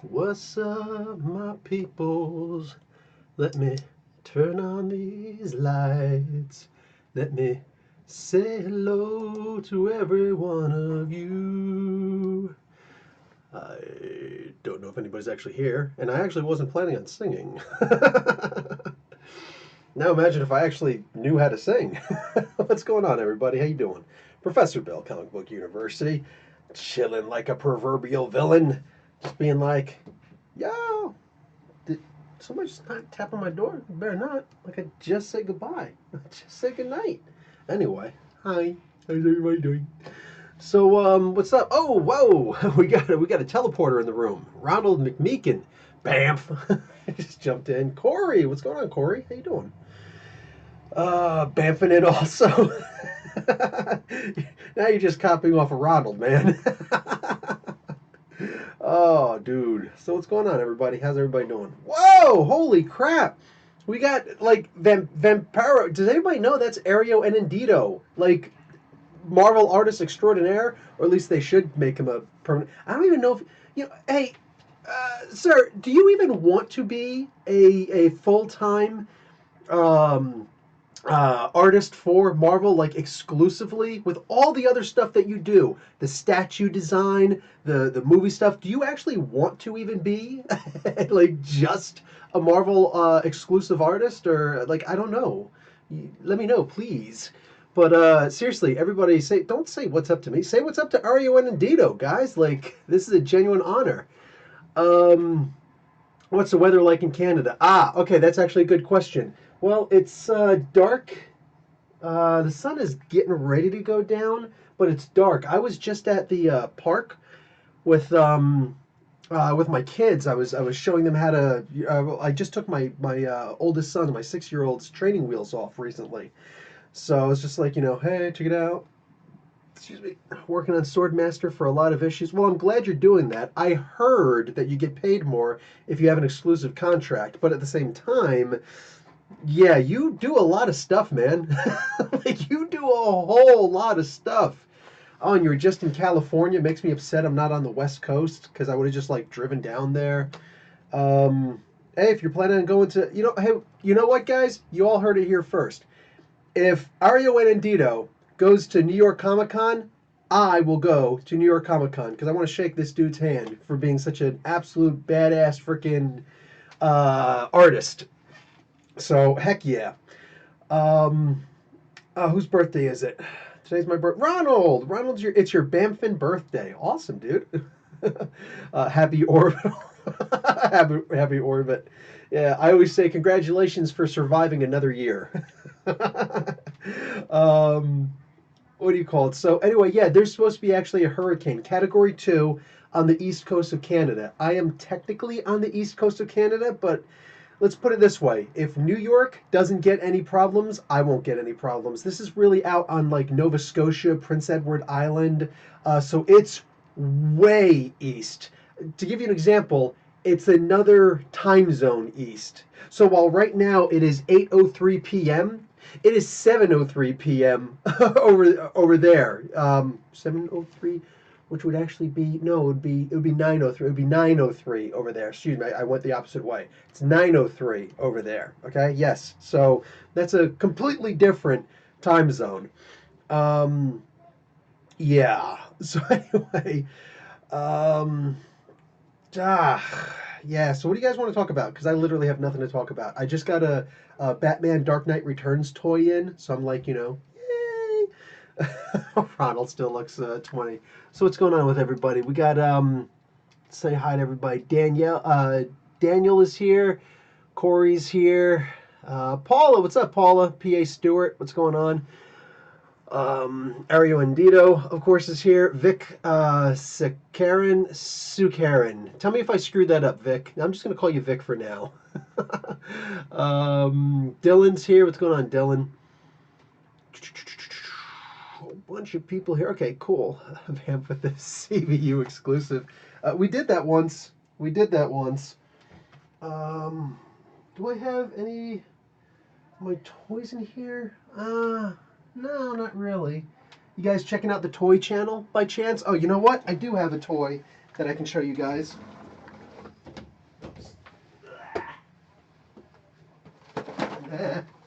What's up, my peoples? Let me turn on these lights. Let me say hello to every one of you. I don't know if anybody's actually here, and I actually wasn't planning on singing. Now imagine if I actually knew how to sing. What's going on, everybody? How you doing? Professor Bill, Comic Book University, chilling like a proverbial villain, just being like, "Yo, did somebody just tap on my door? Better not. Like I just said goodbye. Just say goodnight." Anyway, hi. How's everybody doing? So, what's up? Oh, whoa! We got a teleporter in the room. Ronald McMeekin, Bamf, just jumped in. Corey, what's going on, Corey? How you doing? Bamfing it also. Now you're just copying off of Ronald, man. Oh, dude. So what's going on, everybody? How's everybody doing? Whoa! Holy crap! We got like Vampiro. Does anybody know that's Ario Enendito? Like Marvel artist extraordinaire, or at least they should make him a permanent. I don't even know if you know. Hey, sir, do you even want to be a full time um, artist for Marvel, like exclusively with all the other stuff that you do, the statue design, the movie stuff? Do you actually want to even be like just a Marvel exclusive artist, or like I don't know? Let me know, please. But seriously, everybody don't say what's up to me. Say what's up to Ario and Indito, guys. Like this is a genuine honor. Um, What's the weather like in Canada? Ah, okay, that's actually a good question. Well, it's dark. The sun is getting ready to go down, but it's dark. I was just at the park with my kids. I was showing them how to. I just took my oldest son, my 6 year old's training wheels off recently. So I was just like, hey, check it out. Excuse me. Working on Swordmaster for a lot of issues. Well, I'm glad you're doing that. I heard that you get paid more if you have an exclusive contract, but at the same time, yeah, you do a lot of stuff, man. Like you do a whole lot of stuff. Oh, and you're just in California. It makes me upset I'm not on the West Coast because I would have just like driven down there. Hey, if you're planning on going to, hey, you know what, guys? You all heard it here first. If Ario Anandito goes to New York Comic Con, I will go to New York Comic Con because I want to shake this dude's hand for being such an absolute badass freaking artist. So heck yeah. Um, whose birthday is it? Today's my birthday. Ronald! It's your Bamfin birthday. Awesome, dude. Happy orbital. Happy orbit. Yeah, I always say congratulations for surviving another year. um, what do you call it? So anyway, yeah, there's supposed to be actually a hurricane, Category 2, on the east coast of Canada. I am technically on the east coast of Canada, but let's put it this way. If New York doesn't get any problems, I won't get any problems. This is really out on like Nova Scotia, Prince Edward Island. So it's way east. To give you an example, it's another time zone east. So while right now it is 8:03 p.m., it is 7:03 p.m. over there. 7:03, which would actually be no, it would be 9:03. It would be 9:03 over there. Excuse me, I went the opposite way. It's 9:03 over there. Okay, yes. So that's a completely different time zone. Um, yeah. So anyway, um, yeah. So what do you guys want to talk about? Because I literally have nothing to talk about. I just got a Batman Dark Knight Returns toy in, so I'm like, yay. Ronald still looks 20. So what's going on with everybody? We got say hi to everybody. Daniel is here. Corey's here. Paula, what's up, Paula? PA Stewart, what's going on? Ario Andito, of course, is here. Vic Sukaran. Tell me if I screwed that up, Vic. I'm just going to call you Vic for now. Dylan's here. What's going on, Dylan? A whole bunch of people here. Okay, cool. Vamp with the CVU exclusive. We did that once. We did that once. Do I have any of my toys in here? No, not really. You guys checking out the toy channel by chance? Oh, you know what? I do have a toy that I can show you guys.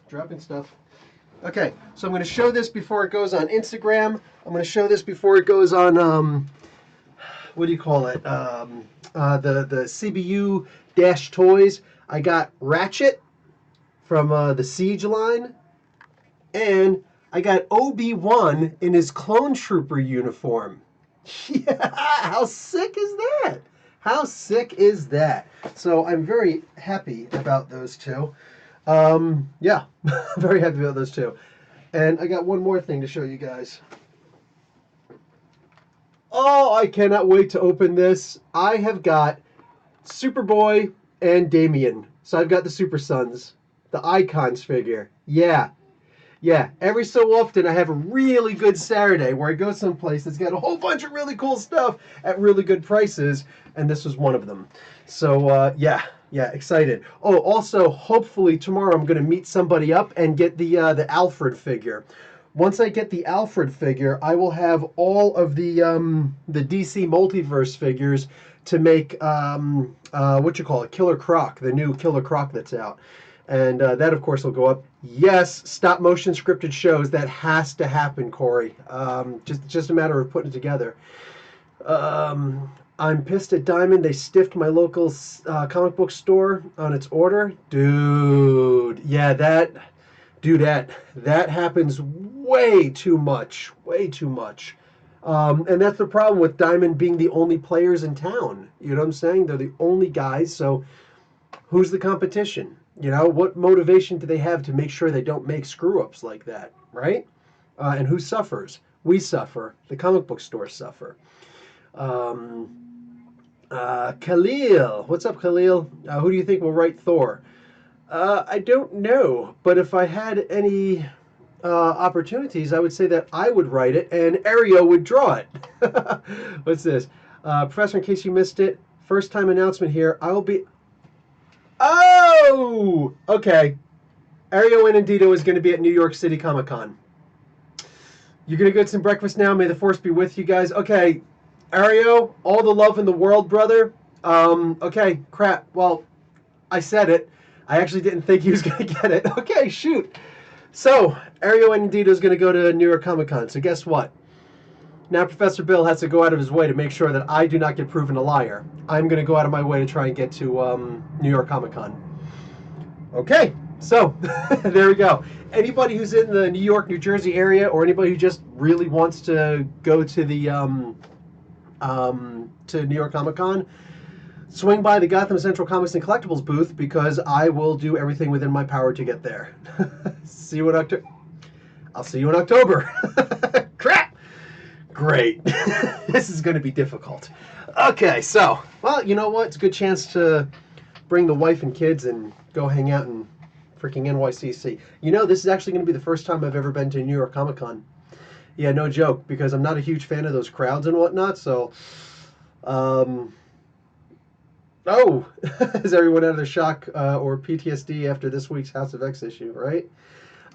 Dropping stuff. Okay, so I'm going to show this before it goes on Instagram. I'm going to show this before it goes on, what do you call it? The CBU Dash Toys. I got Ratchet from the Siege line, and I got Obi-Wan in his Clone Trooper uniform. Yeah, how sick is that? How sick is that? So I'm very happy about those two. Yeah, very happy about those two. And I got one more thing to show you guys. Oh, I cannot wait to open this. I have got Superboy and Damien. So I've got the Super Sons, the Icons figure. Yeah, yeah. Every so often I have a really good Saturday where I go someplace that's got a whole bunch of really cool stuff at really good prices, and this was one of them. So yeah, yeah, excited. Oh, also, hopefully tomorrow I'm going to meet somebody up and get the Alfred figure. Once I get the Alfred figure, I will have all of the DC multiverse figures to make what you call it, Killer Croc, the new Killer Croc that's out. And that, of course, will go up. Yes, stop motion scripted shows. That has to happen, Corey. Just a matter of putting it together. I'm pissed at Diamond. They stiffed my local comic book store on its order. Dude, yeah, that happens way too much. Way too much. And that's the problem with Diamond being the only players in town. You know what I'm saying? They're the only guys, so who's the competition? You know, what motivation do they have to make sure they don't make screw ups like that, right? And who suffers? We suffer. The comic book stores suffer. Um, Khalil, what's up, Khalil? Who do you think will write Thor? I don't know, but if I had any opportunities, I would say that I would write it and Ario would draw it. What's this? Professor, in case you missed it, first time announcement here. I will be. Oh, okay. Ario Inandito is going to be at New York City Comic Con. You're going to get some breakfast now. May the force be with you guys. Okay, Ario, all the love in the world, brother. Okay, crap. Well, I said it. I actually didn't think he was going to get it. Okay, shoot. So, Ario Inandito is going to go to New York Comic Con. So guess what? Now Professor Bill has to go out of his way to make sure that I do not get proven a liar. I'm going to go out of my way to try and get to New York Comic Con. Okay, so there we go. Anybody who's in the New York, New Jersey area, or anybody who just really wants to go to the to New York Comic Con, swing by the Gotham Central Comics and Collectibles booth because I will do everything within my power to get there. See you in October. I'll see you in October. Crap. Great. This is going to be difficult. Okay, so, well, you know what? It's a good chance to bring the wife and kids and go hang out in freaking NYCC. You know, this is actually going to be the first time I've ever been to New York Comic Con. Yeah, no joke, because I'm not a huge fan of those crowds and whatnot, so, oh, is everyone out of their shock or PTSD after this week's House of X issue, right?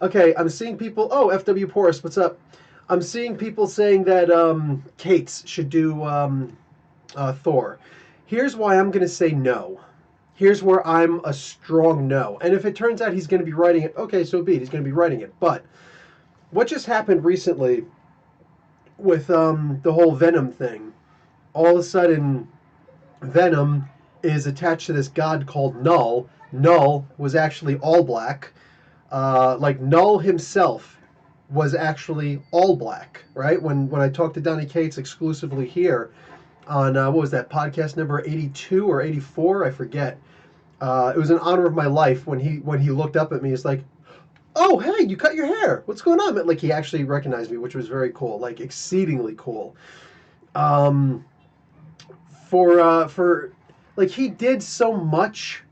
Okay, I'm seeing people, oh, FW Porus, what's up? I'm seeing people saying that Cates should do Thor. Here's why I'm going to say no. Here's where I'm a strong no. And if it turns out he's going to be writing it, okay, so be it. He's going to be writing it. But what just happened recently with the whole Venom thing? All of a sudden, Venom is attached to this god called Null. Null was actually all black. Like Null himself was actually all black, right? When I talked to Donny Cates exclusively here on what was that podcast number 82 or 84? I forget. It was an honor of my life when he looked up at me. It's like, oh hey, you cut your hair. What's going on? Like he actually recognized me, which was very cool, like exceedingly cool. For like he did so much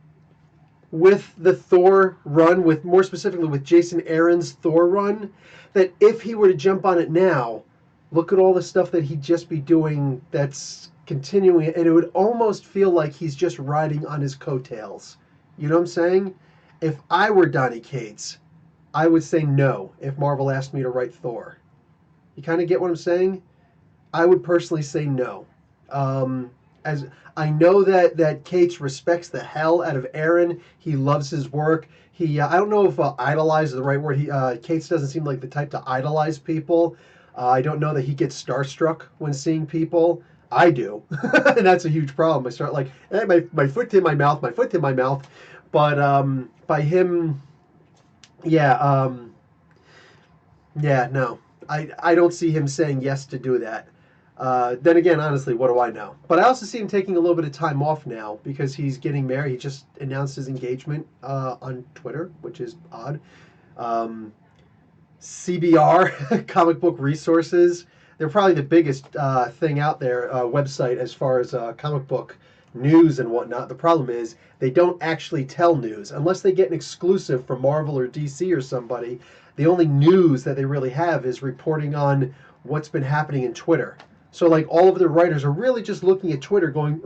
with the Thor run, with more specifically with Jason Aaron's Thor run, that if he were to jump on it now, look at all the stuff that he'd just be doing that's continuing, and it would almost feel like he's just riding on his coattails. You know what I'm saying? If I were Donny Cates, I would say no if Marvel asked me to write Thor. You kind of get what I'm saying? I would personally say no. as I know that Cates respects the hell out of Aaron. He loves his work. He I don't know if idolize is the right word. He Cates doesn't seem like the type to idolize people. I don't know that he gets starstruck when seeing people. I do, and that's a huge problem. I start like, my foot in my mouth, my foot in my mouth. But by him, yeah, yeah, no, I don't see him saying yes to do that. Then again, honestly, what do I know? But I also see him taking a little bit of time off now because he's getting married. He just announced his engagement on Twitter, which is odd. Um, CBR, Comic Book Resources, they're probably the biggest thing out there, website as far as comic book news and whatnot. The problem is they don't actually tell news unless they get an exclusive from Marvel or DC or somebody. The only news that they really have is reporting on what's been happening in Twitter. So like all of the writers are really just looking at Twitter going,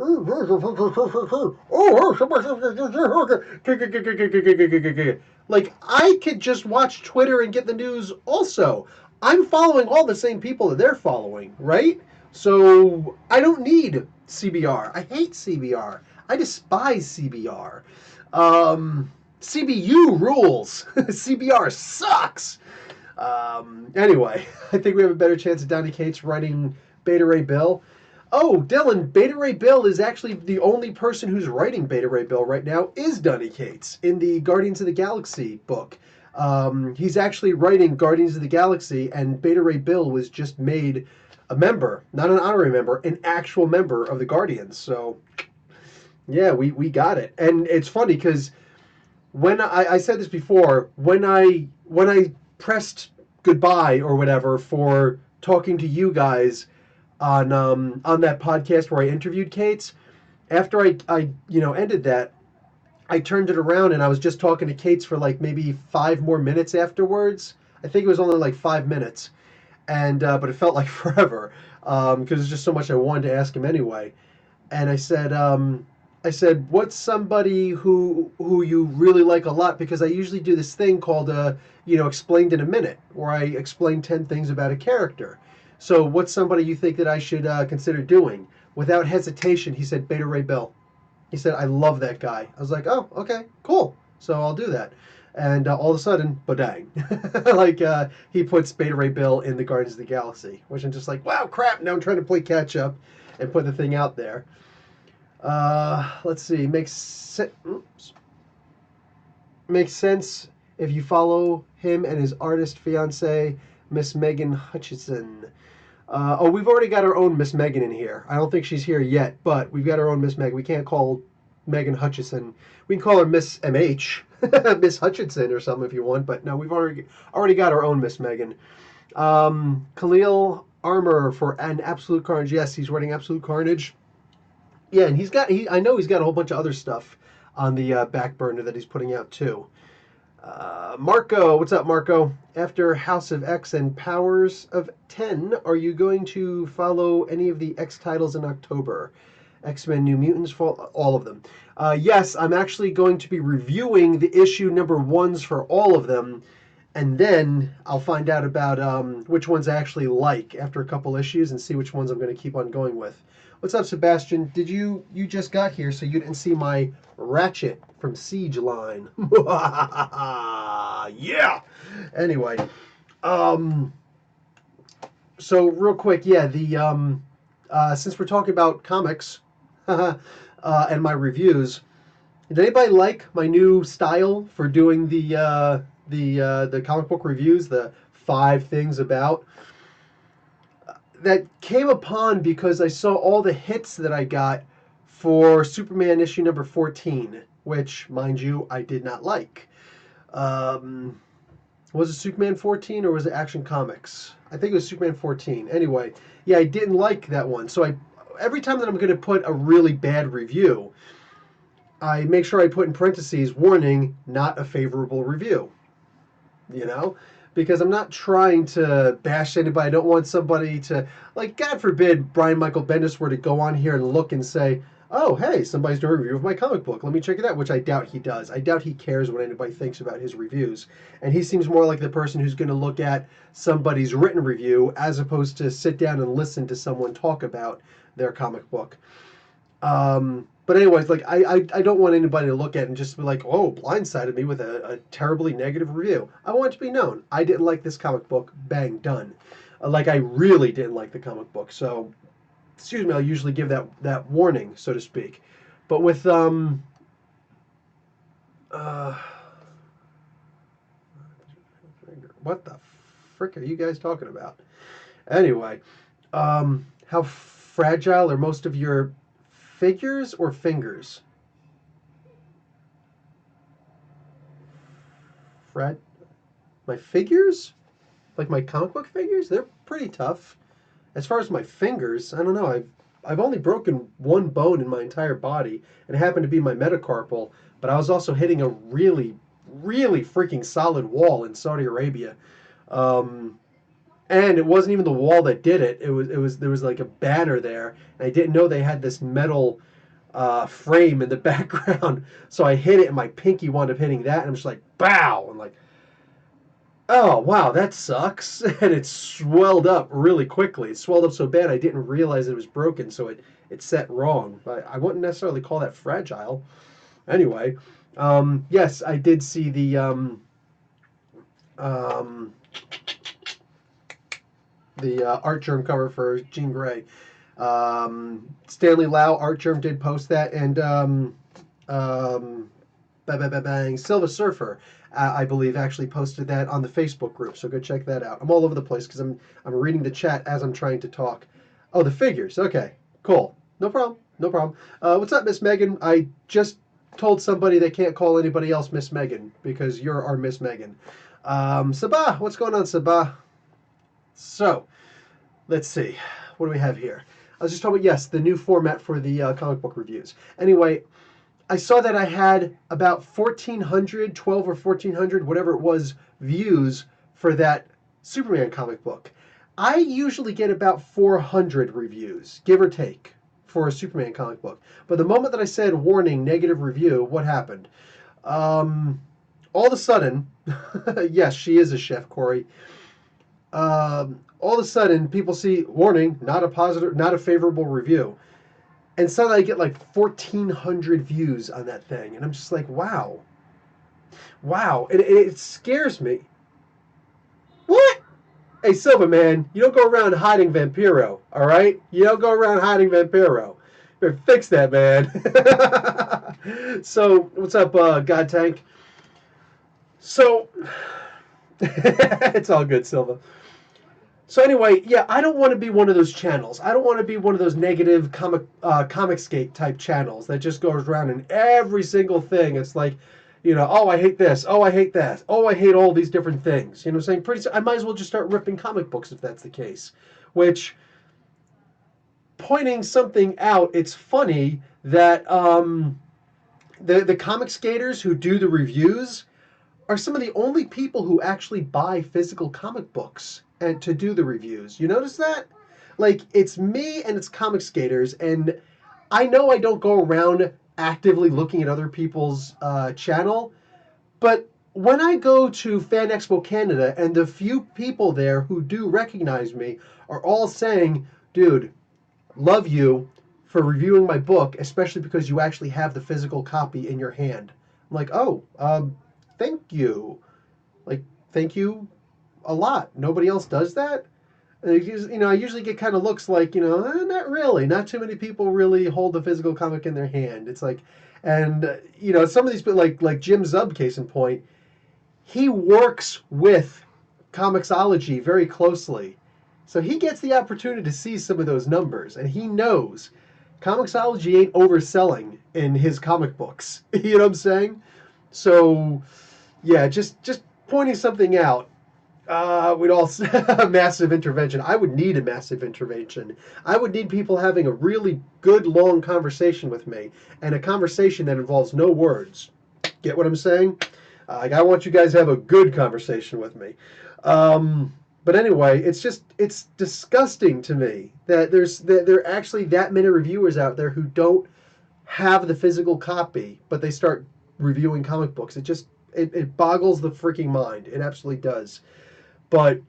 like I could just watch Twitter and get the news also. I'm following all the same people that they're following, right? So I don't need CBR. I hate CBR. I despise CBR. CBU rules. CBR sucks. Anyway, I think we have a better chance of Donny Cates writing Beta Ray Bill. Oh, Dylan, Beta Ray Bill is actually the only person who's writing Beta Ray Bill right now is Donny Cates in the Guardians of the Galaxy book. He's actually writing Guardians of the Galaxy, and Beta Ray Bill was just made a member, not an honorary member, an actual member of the Guardians. So, yeah, we got it. And it's funny because when I said this before, when I pressed goodbye or whatever for talking to you guys on that podcast where I interviewed Cates, after I ended that, I turned it around and I was just talking to Cates for like maybe 5 more minutes afterwards. I think it was only like 5 minutes, and but it felt like forever because there's just so much I wanted to ask him anyway. And I said, what's somebody who you really like a lot? Because I usually do this thing called explained in a minute, where I explain 10 things about a character. So what's somebody you think that I should consider doing? Without hesitation, he said Beta Ray Bill. He said, I love that guy. I was like, oh, okay, cool. So I'll do that. And all of a sudden, badang. like he puts Beta Ray Bill in the Guardians of the Galaxy, which I'm just like, wow, crap. Now I'm trying to play catch up and put the thing out there. Let's see. Makes sense if you follow him and his artist fiance, Miss Megan Hutchinson. We've already got our own Miss Megan in here. I don't think she's here yet, but we've got our own Miss Megan. We can't call Megan Hutchinson. We can call her Miss MH, Miss Hutchinson or something if you want. But no, we've already got our own Miss Megan. Khalil Armor for an Absolute Carnage. Yes, he's writing Absolute Carnage. Yeah, and I know he's got a whole bunch of other stuff on the back burner that he's putting out too. Marco, what's up, Marco? After House of X and Powers of 10, are you going to follow any of the X titles in October? X-Men, New Mutants, all of them. Yes, I'm actually going to be reviewing the issue number ones for all of them, and then I'll find out about which ones I actually like after a couple issues and see which ones I'm going to keep on going with. What's up, Sebastian? Did you just got here, so you didn't see my Ratchet from Siege line? Yeah. Anyway, so real quick, yeah, the since we're talking about comics and my reviews, did anybody like my new style for doing the comic book reviews? The 5 things about that came upon because I saw all the hits that I got for Superman issue number 14, which, mind you, I did not like. Was it Superman 14 or was it Action Comics? I think it was Superman 14. Anyway, yeah, I didn't like that one. So every time that I'm going to put a really bad review, I make sure I put in parentheses, warning, not a favorable review. You know? Because I'm not trying to bash anybody. I don't want somebody to, like, God forbid Brian Michael Bendis were to go on here and look and say, oh, hey, somebody's doing a review of my comic book. Let me check it out, which I doubt he does. I doubt he cares what anybody thinks about his reviews. And he seems more like the person who's going to look at somebody's written review as opposed to sit down and listen to someone talk about their comic book. But anyways, like I don't want anybody to look at it and just be like, oh, blindsided me with a terribly negative review. I want it to be known. I didn't like this comic book. Bang, done. Like I really didn't like the comic book. So, excuse me, I'll usually give that warning, so to speak. But with uh, what the frick are you guys talking about? Anyway, how fragile are most of your figures or fingers? Frag my figures? Like my comic book figures? They're pretty tough. As far as my fingers, I don't know. I've only broken one bone in my entire body, and it happened to be my metacarpal. But I was also hitting a really freaking solid wall in Saudi Arabia, um, and it wasn't even the wall that did it. It was there was like a banner there, and I didn't know they had this metal frame in the background. So I hit it, and my pinky wound up hitting that, and I'm just like, bow, and like, oh wow, that sucks. And it swelled up really quickly. It swelled up so bad I didn't realize it was broken, so it set wrong. But I wouldn't necessarily call that fragile. Anyway, yes, I did see um, the art germ cover for Jean Grey. Stanley Lau art germ did post that, and um, bang, Silver Surfer, I believe, actually posted that on the Facebook group. So go check that out. I'm all over the place because I'm reading the chat as I'm trying to talk. Oh, the figures. Okay, cool. No problem. No problem. What's up, Miss Megan? I just told somebody they can't call anybody else Miss Megan because you're our Miss Megan. Sabah, what's going on, Sabah? So let's see. What do we have here? I was just talking about, yes, the new format for the comic book reviews. Anyway, I saw that I had about 1,400, 12 or 1,400, whatever it was, views for that Superman comic book. I usually get about 400 reviews, give or take, for a Superman comic book. But the moment that I said warning, negative review, what happened? Um, all of a sudden, yes, she is a chef, Corey. All of a sudden, people see warning, not a positive, not a favorable review. And suddenly I get like 1,400 views on that thing. And I'm just like, wow. Wow. And it scares me. What? Hey, Silva, man, you don't go around hiding Vampiro, all right? You don't go around hiding Vampiro. You better fix that, man. So, what's up, God Tank? So, it's all good, Silva. So anyway, yeah, I don't want to be one of those channels. I don't want to be one of those negative comicscape type channels that just goes around and every single thing. It's like, oh, I hate this. Oh, I hate that. Oh, I hate all these different things. You know what I'm saying? Pretty soon, I might as well just start ripping comic books if that's the case. Which, pointing something out, it's funny that the comic skaters who do the reviews are some of the only people who actually buy physical comic books and to do the reviews. You notice that? Like it's me and it's comic skaters, and I know I don't go around actively looking at other people's channel, but when I go to Fan Expo Canada and the few people there who do recognize me are all saying, "Dude, love you for reviewing my book, especially because you actually have the physical copy in your hand." I'm like, "Oh, thank you." Like, thank you a lot. Nobody else does that. And I usually get kind of looks like, not really. Not too many people really hold the physical comic in their hand. It's like, and some of these, like Jim Zub, case in point, he works with Comixology very closely, so he gets the opportunity to see some of those numbers, and he knows Comixology ain't overselling in his comic books. You know what I'm saying? So yeah, just pointing something out. We'd all a massive intervention. I would need a massive intervention. I would need people having a really good long conversation with me, and a conversation that involves no words. Get what I'm saying? I want you guys to have a good conversation with me. But anyway, it's disgusting to me that there are actually that many reviewers out there who don't have the physical copy, but they start reviewing comic books. It boggles the freaking mind. It absolutely does. But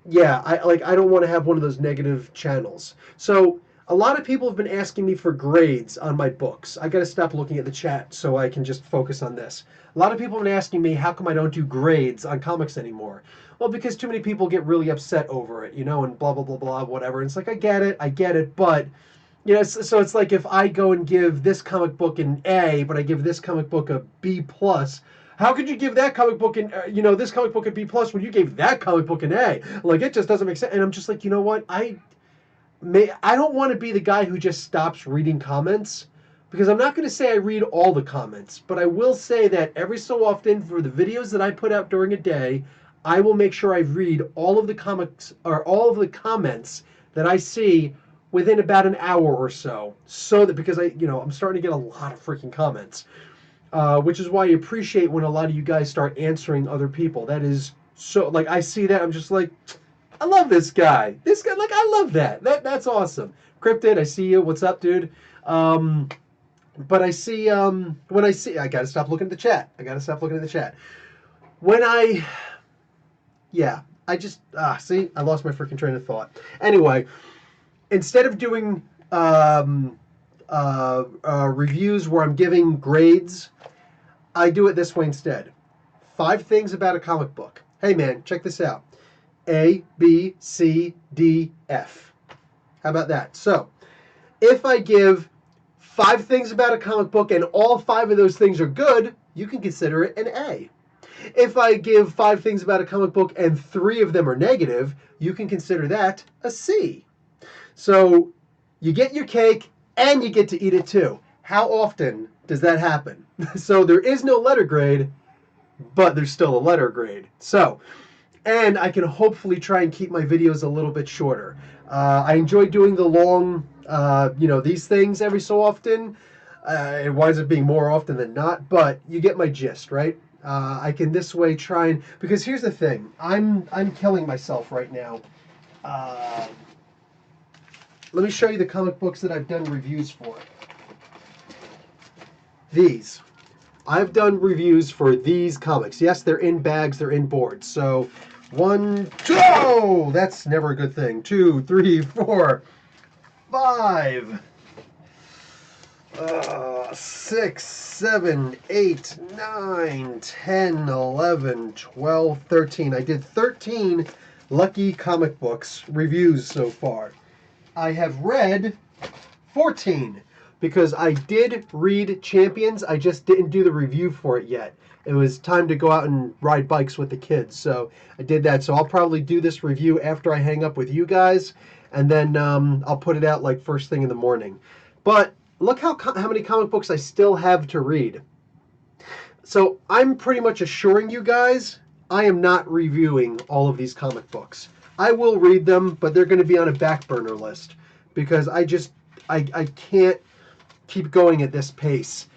yeah, I don't want to have one of those negative channels. So A lot of people have been asking me for grades on my books. I got to stop looking at the chat so I can just focus on this. A lot of people have been asking me how come I don't do grades on comics anymore. Well, because too many people get really upset over it, and blah blah blah blah whatever. And it's like I get it, but so it's like if I go and give this comic book an A, but I give this comic book a B plus. How could you give that comic book this comic book a B plus when you gave that comic book an A? Like it just doesn't make sense. And I'm just like, you know what? I don't want to be the guy who just stops reading comments, because I'm not going to say I read all the comments, but I will say that every so often for the videos that I put out during a day, I will make sure I read all of the comics or all of the comments that I see within about an hour or so, so that because I'm starting to get a lot of freaking comments, which is why I appreciate when a lot of you guys start answering other people. That is so, like, I see that, I'm just like, I love this guy. This guy, like, I love that. That's awesome. Cryptid, I see you. What's up, dude? But I see when I gotta stop looking at the chat. I gotta stop looking at the chat. When I, yeah, I just see, I lost my freaking train of thought. Anyway, instead of doing reviews where I'm giving grades, I do it this way instead. 5 things about a comic book. Hey man, check this out. A, B, C, D, F. How about that? So, if I give 5 things about a comic book and all 5 of those things are good, you can consider it an A. If I give 5 things about a comic book and 3 of them are negative, you can consider that a C. So, you get your cake and you get to eat it too. How often does that happen? So, there is no letter grade, but there's still a letter grade. So, and I can hopefully try and keep my videos a little bit shorter. I enjoy doing the long, these things every so often. It winds up being more often than not, but you get my gist, right? I can this way try and, because here's the thing, I'm killing myself right now. Let me show you the comic books that I've done reviews for. These. I've done reviews for these comics. Yes, they're in bags, they're in boards. So 1, 2, oh, that's never a good thing. 2, 3, 4, 5, 6, 7, 8, 9, 10, 11, 12, 13. I did 13 Lucky Comic Books reviews so far. I have read 14 because I did read Champions. I just didn't do the review for it yet. It was time to go out and ride bikes with the kids, so I did that. So I'll probably do this review after I hang up with you guys, and then I'll put it out like first thing in the morning. But look how many comic books I still have to read. So I'm pretty much assuring you guys I am not reviewing all of these comic books. I will read them, but they're going to be on a back burner list because I can't keep going at this pace.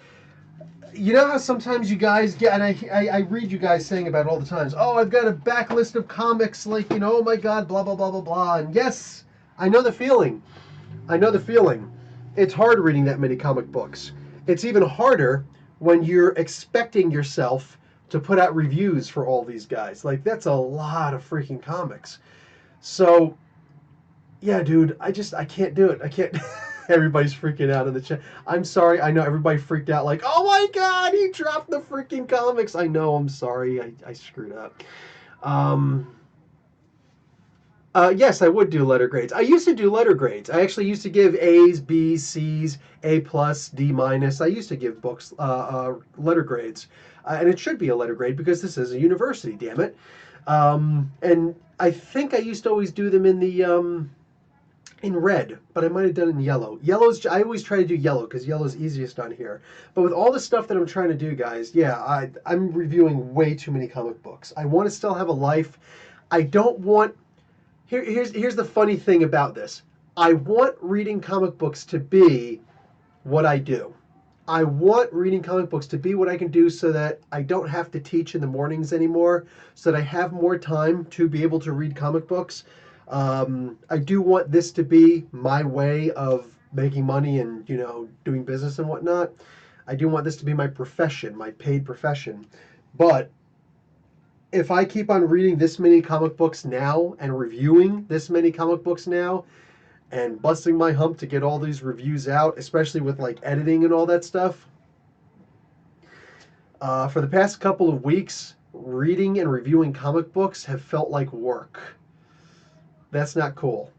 You know how sometimes you guys get, and I read you guys saying about it all the times, oh, I've got a backlist of comics, like, oh my God, blah, blah, blah, blah, blah. And yes, I know the feeling. I know the feeling. It's hard reading that many comic books. It's even harder when you're expecting yourself to put out reviews for all these guys. Like, that's a lot of freaking comics. So, yeah, dude, I can't do it. I can't. Everybody's freaking out in the chat. I'm sorry. I know everybody freaked out like, oh my God, he dropped the freaking comics. I know. I'm sorry. I screwed up. Yes, I would do letter grades. I used to do letter grades. I actually used to give A's, B's, C's, A plus, D minus. I used to give books letter grades. And it should be a letter grade because this is a university, damn it. And I think I used to always do them in the in red, but I might have done it in yellow. I always try to do yellow because yellow is easiest on here. But with all the stuff that I'm trying to do, guys, yeah, I'm reviewing way too many comic books. I want to still have a life. I don't want... Here's the funny thing about this. I want reading comic books to be what I do. I want reading comic books to be what I can do so that I don't have to teach in the mornings anymore, so that I have more time to be able to read comic books. I do want this to be my way of making money and, doing business and whatnot. I do want this to be my profession, my paid profession. But if I keep on reading this many comic books now and reviewing this many comic books now, and busting my hump to get all these reviews out, especially with like editing and all that stuff. For the past couple of weeks, reading and reviewing comic books have felt like work. That's not cool.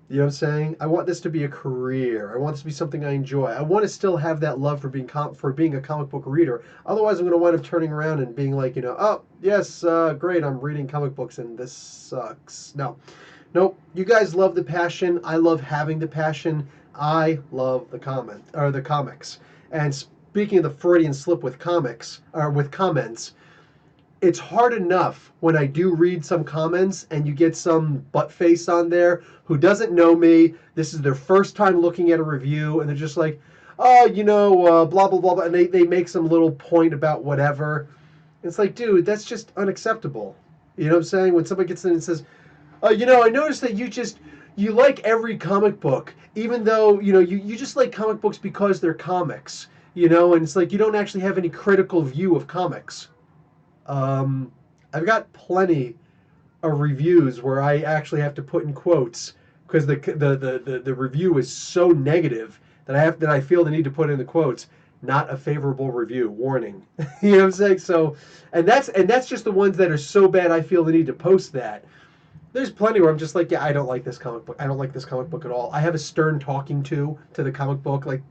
You know what I'm saying? I want this to be a career. I want this to be something I enjoy. I want to still have that love for being a comic book reader. Otherwise, I'm going to wind up turning around and being like, oh yes, great, I'm reading comic books and this sucks. No, nope. You guys love the passion. I love having the passion. I love the comics. And speaking of the Freudian slip with comics or with comments, it's hard enough when I do read some comments and you get some butt face on there who doesn't know me. This is their first time looking at a review and they're just like, oh, blah, blah, blah, blah. And they make some little point about whatever. It's like, dude, that's just unacceptable. You know what I'm saying? When somebody gets in and says, I noticed that you like every comic book, even though, you just like comic books because they're comics, and it's like you don't actually have any critical view of comics. I've got plenty of reviews where I actually have to put in quotes because the review is so negative that I feel the need to put in the quotes. Not a favorable review. Warning. You know what I'm saying? So, and that's just the ones that are so bad I feel the need to post that. There's plenty where I'm just like, yeah, I don't like this comic book. I don't like this comic book at all. I have a stern talking to the comic book, like.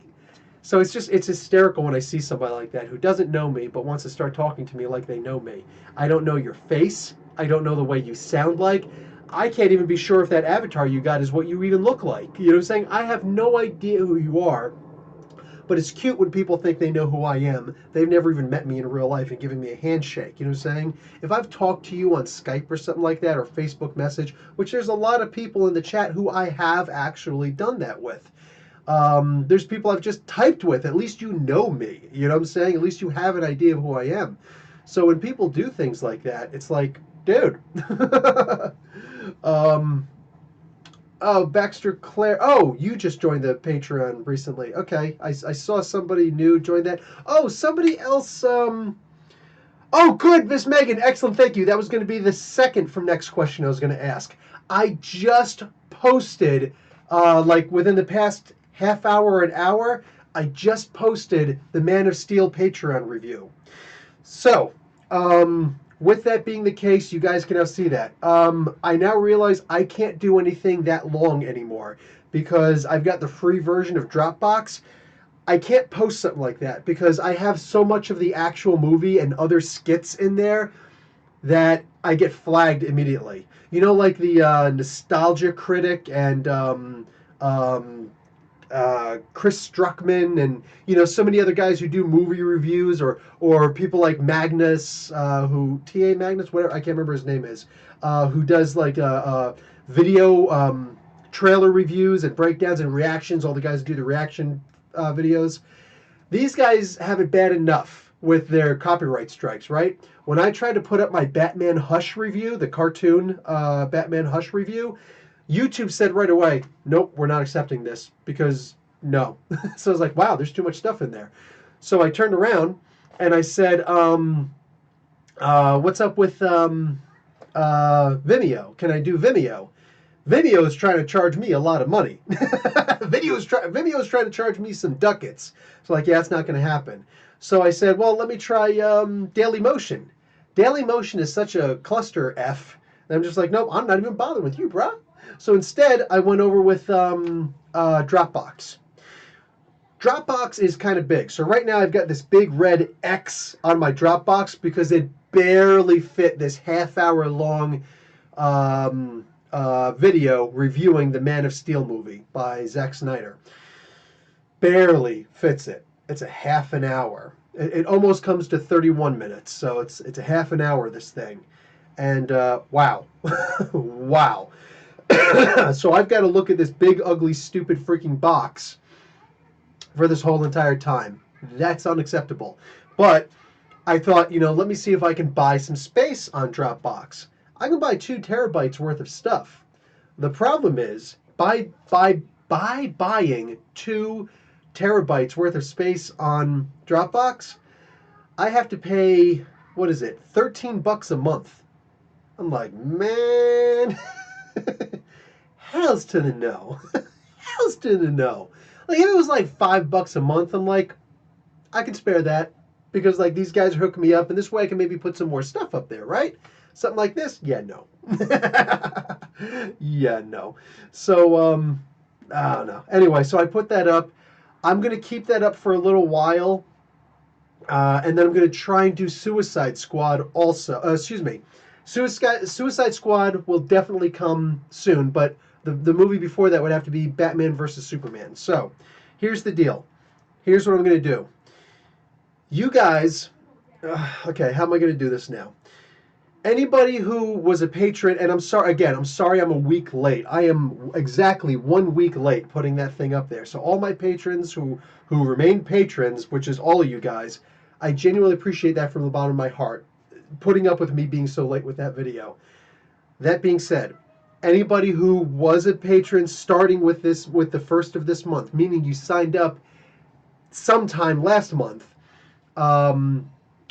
So it's hysterical when I see somebody like that who doesn't know me but wants to start talking to me like they know me. I don't know your face. I don't know the way you sound like. I can't even be sure if that avatar you got is what you even look like. You know what I'm saying? I have no idea who you are. But it's cute when people think they know who I am. They've never even met me in real life and given me a handshake. You know what I'm saying? If I've talked to you on Skype or something like that or Facebook message, which there's a lot of people in the chat who I have actually done that with. There's people I've just typed with. At least you know me. You know what I'm saying? At least you have an idea of who I am. So when people do things like that, it's like, dude. um, oh, Baxter Claire. Oh, you just joined the Patreon recently. Okay, I saw somebody new join that. Oh, somebody else. Oh, good, Miss Megan. Excellent, thank you. That was going to be the second from next question I was going to ask. I just posted, like within the past half hour or an hour, I just posted the Man of Steel Patreon review. So, with that being the case, you guys can now see that. I now realize I can't do anything that long anymore because I've got the free version of Dropbox. I can't post something like that because I have so much of the actual movie and other skits in there that I get flagged immediately. Like the Nostalgia Critic and um, Chris Struckman and so many other guys who do movie reviews or people like Magnus who T.A. Magnus, whatever, I can't remember his name is, who does like video trailer reviews and breakdowns and reactions. All the guys who do the reaction videos. These guys have it bad enough with their copyright strikes, right? When I tried to put up my Batman Hush review, the cartoon Batman Hush review, YouTube said right away, nope, we're not accepting this because no. So I was like, wow, there's too much stuff in there. So I turned around and I said, what's up with Vimeo? Can I do Vimeo? Vimeo is trying to charge me a lot of money. Vimeo is trying to charge me some ducats. So like, yeah, it's not going to happen. So I said, well, let me try Dailymotion. Dailymotion is such a cluster F. And I'm just like, nope, I'm not even bothering with you, bruh. So instead, I went over with Dropbox. Dropbox is kind of big. So right now I've got this big red X on my Dropbox because it barely fit this half-hour long video reviewing the Man of Steel movie by Zack Snyder. Barely fits it. It's a half an hour. It almost comes to 31 minutes. So it's a half an hour, this thing. And wow. Wow. So I've got to look at this big, ugly, stupid freaking box for this whole entire time. That's unacceptable. But I thought, let me see if I can buy some space on Dropbox. I can buy 2 terabytes worth of stuff. The problem is, by buying 2 terabytes worth of space on Dropbox, I have to pay, what is it, $13 a month. I'm like, man, hell's to the no. else didn't know. Like if it was like $5 a month, I'm like, I can spare that because like these guys are hooking me up, and this way I can maybe put some more stuff up there, right? Something like this? Yeah, no. Yeah, no. So I don't know. Anyway, so I put that up. I'm gonna keep that up for a little while, and then I'm gonna try and do Suicide Squad also. Excuse me, Suicide Squad will definitely come soon, but the movie before that would have to be Batman versus Superman. So here's the deal. Here's what I'm gonna do. You guys, okay, how am I going to do this now? Anybody who was a patron, and I'm sorry, again, I'm sorry I'm a week late. I am exactly 1 week late putting that thing up there. So all my patrons who remain patrons, which is all of you guys, I genuinely appreciate that from the bottom of my heart, putting up with me being so late with that video. That being said, anybody who was a patron starting with the first of this month, meaning you signed up sometime last month, um,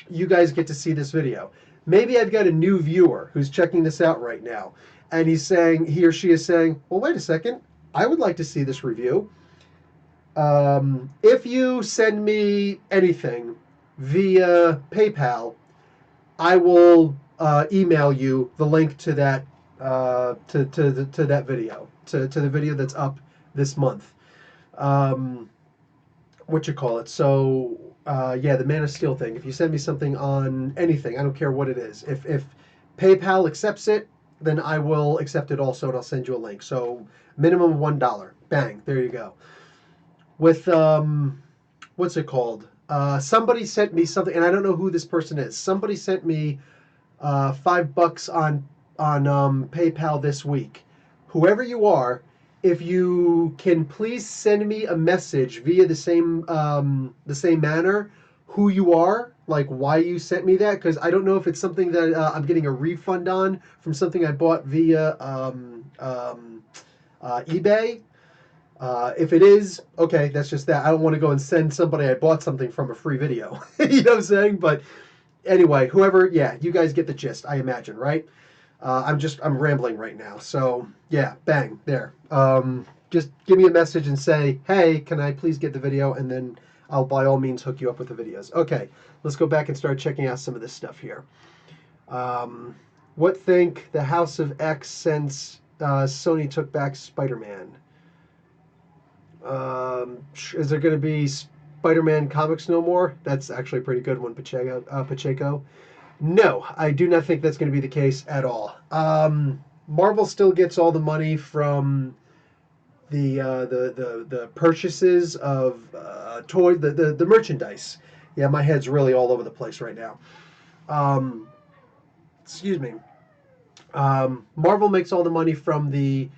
you guys get to see this video. Maybe I've got a new viewer who's checking this out right now, and he or she is saying, well, wait a second, I would like to see this review. If you send me anything via PayPal, I will email you the link to that to that video, to the video that's up this month. Um, what you call it. So yeah, the Man of Steel thing. If you send me something on anything, I don't care what it is. If PayPal accepts it, then I will accept it also, and I'll send you a link. So minimum $1. Bang, there you go. With what's it called? Somebody sent me something, and I don't know who this person is. Somebody sent me $5 on PayPal this week. Whoever you are, if you can please send me a message via the same manner, who you are, like why you sent me that, because I don't know if it's something that I'm getting a refund on from something I bought via eBay. If it is, okay, that's just that. I don't want to go and send somebody I bought something from a free video. You know what I'm saying? But anyway, whoever, yeah, you guys get the gist, I imagine, right? I'm rambling right now. So yeah, bang, there. Just give me a message and say, hey, can I please get the video? And then I'll by all means hook you up with the videos. Okay, let's go back and start checking out some of this stuff here. Um, what think the House of X since Sony took back Spider-Man? Is there going to be Spider-Man comics no more? That's actually a pretty good one, Pacheco. No, I do not think that's going to be the case at all. Marvel still gets all the money from the purchases of toy the merchandise. Yeah, my head's really all over the place right now. Um, excuse me. Marvel makes all the money from the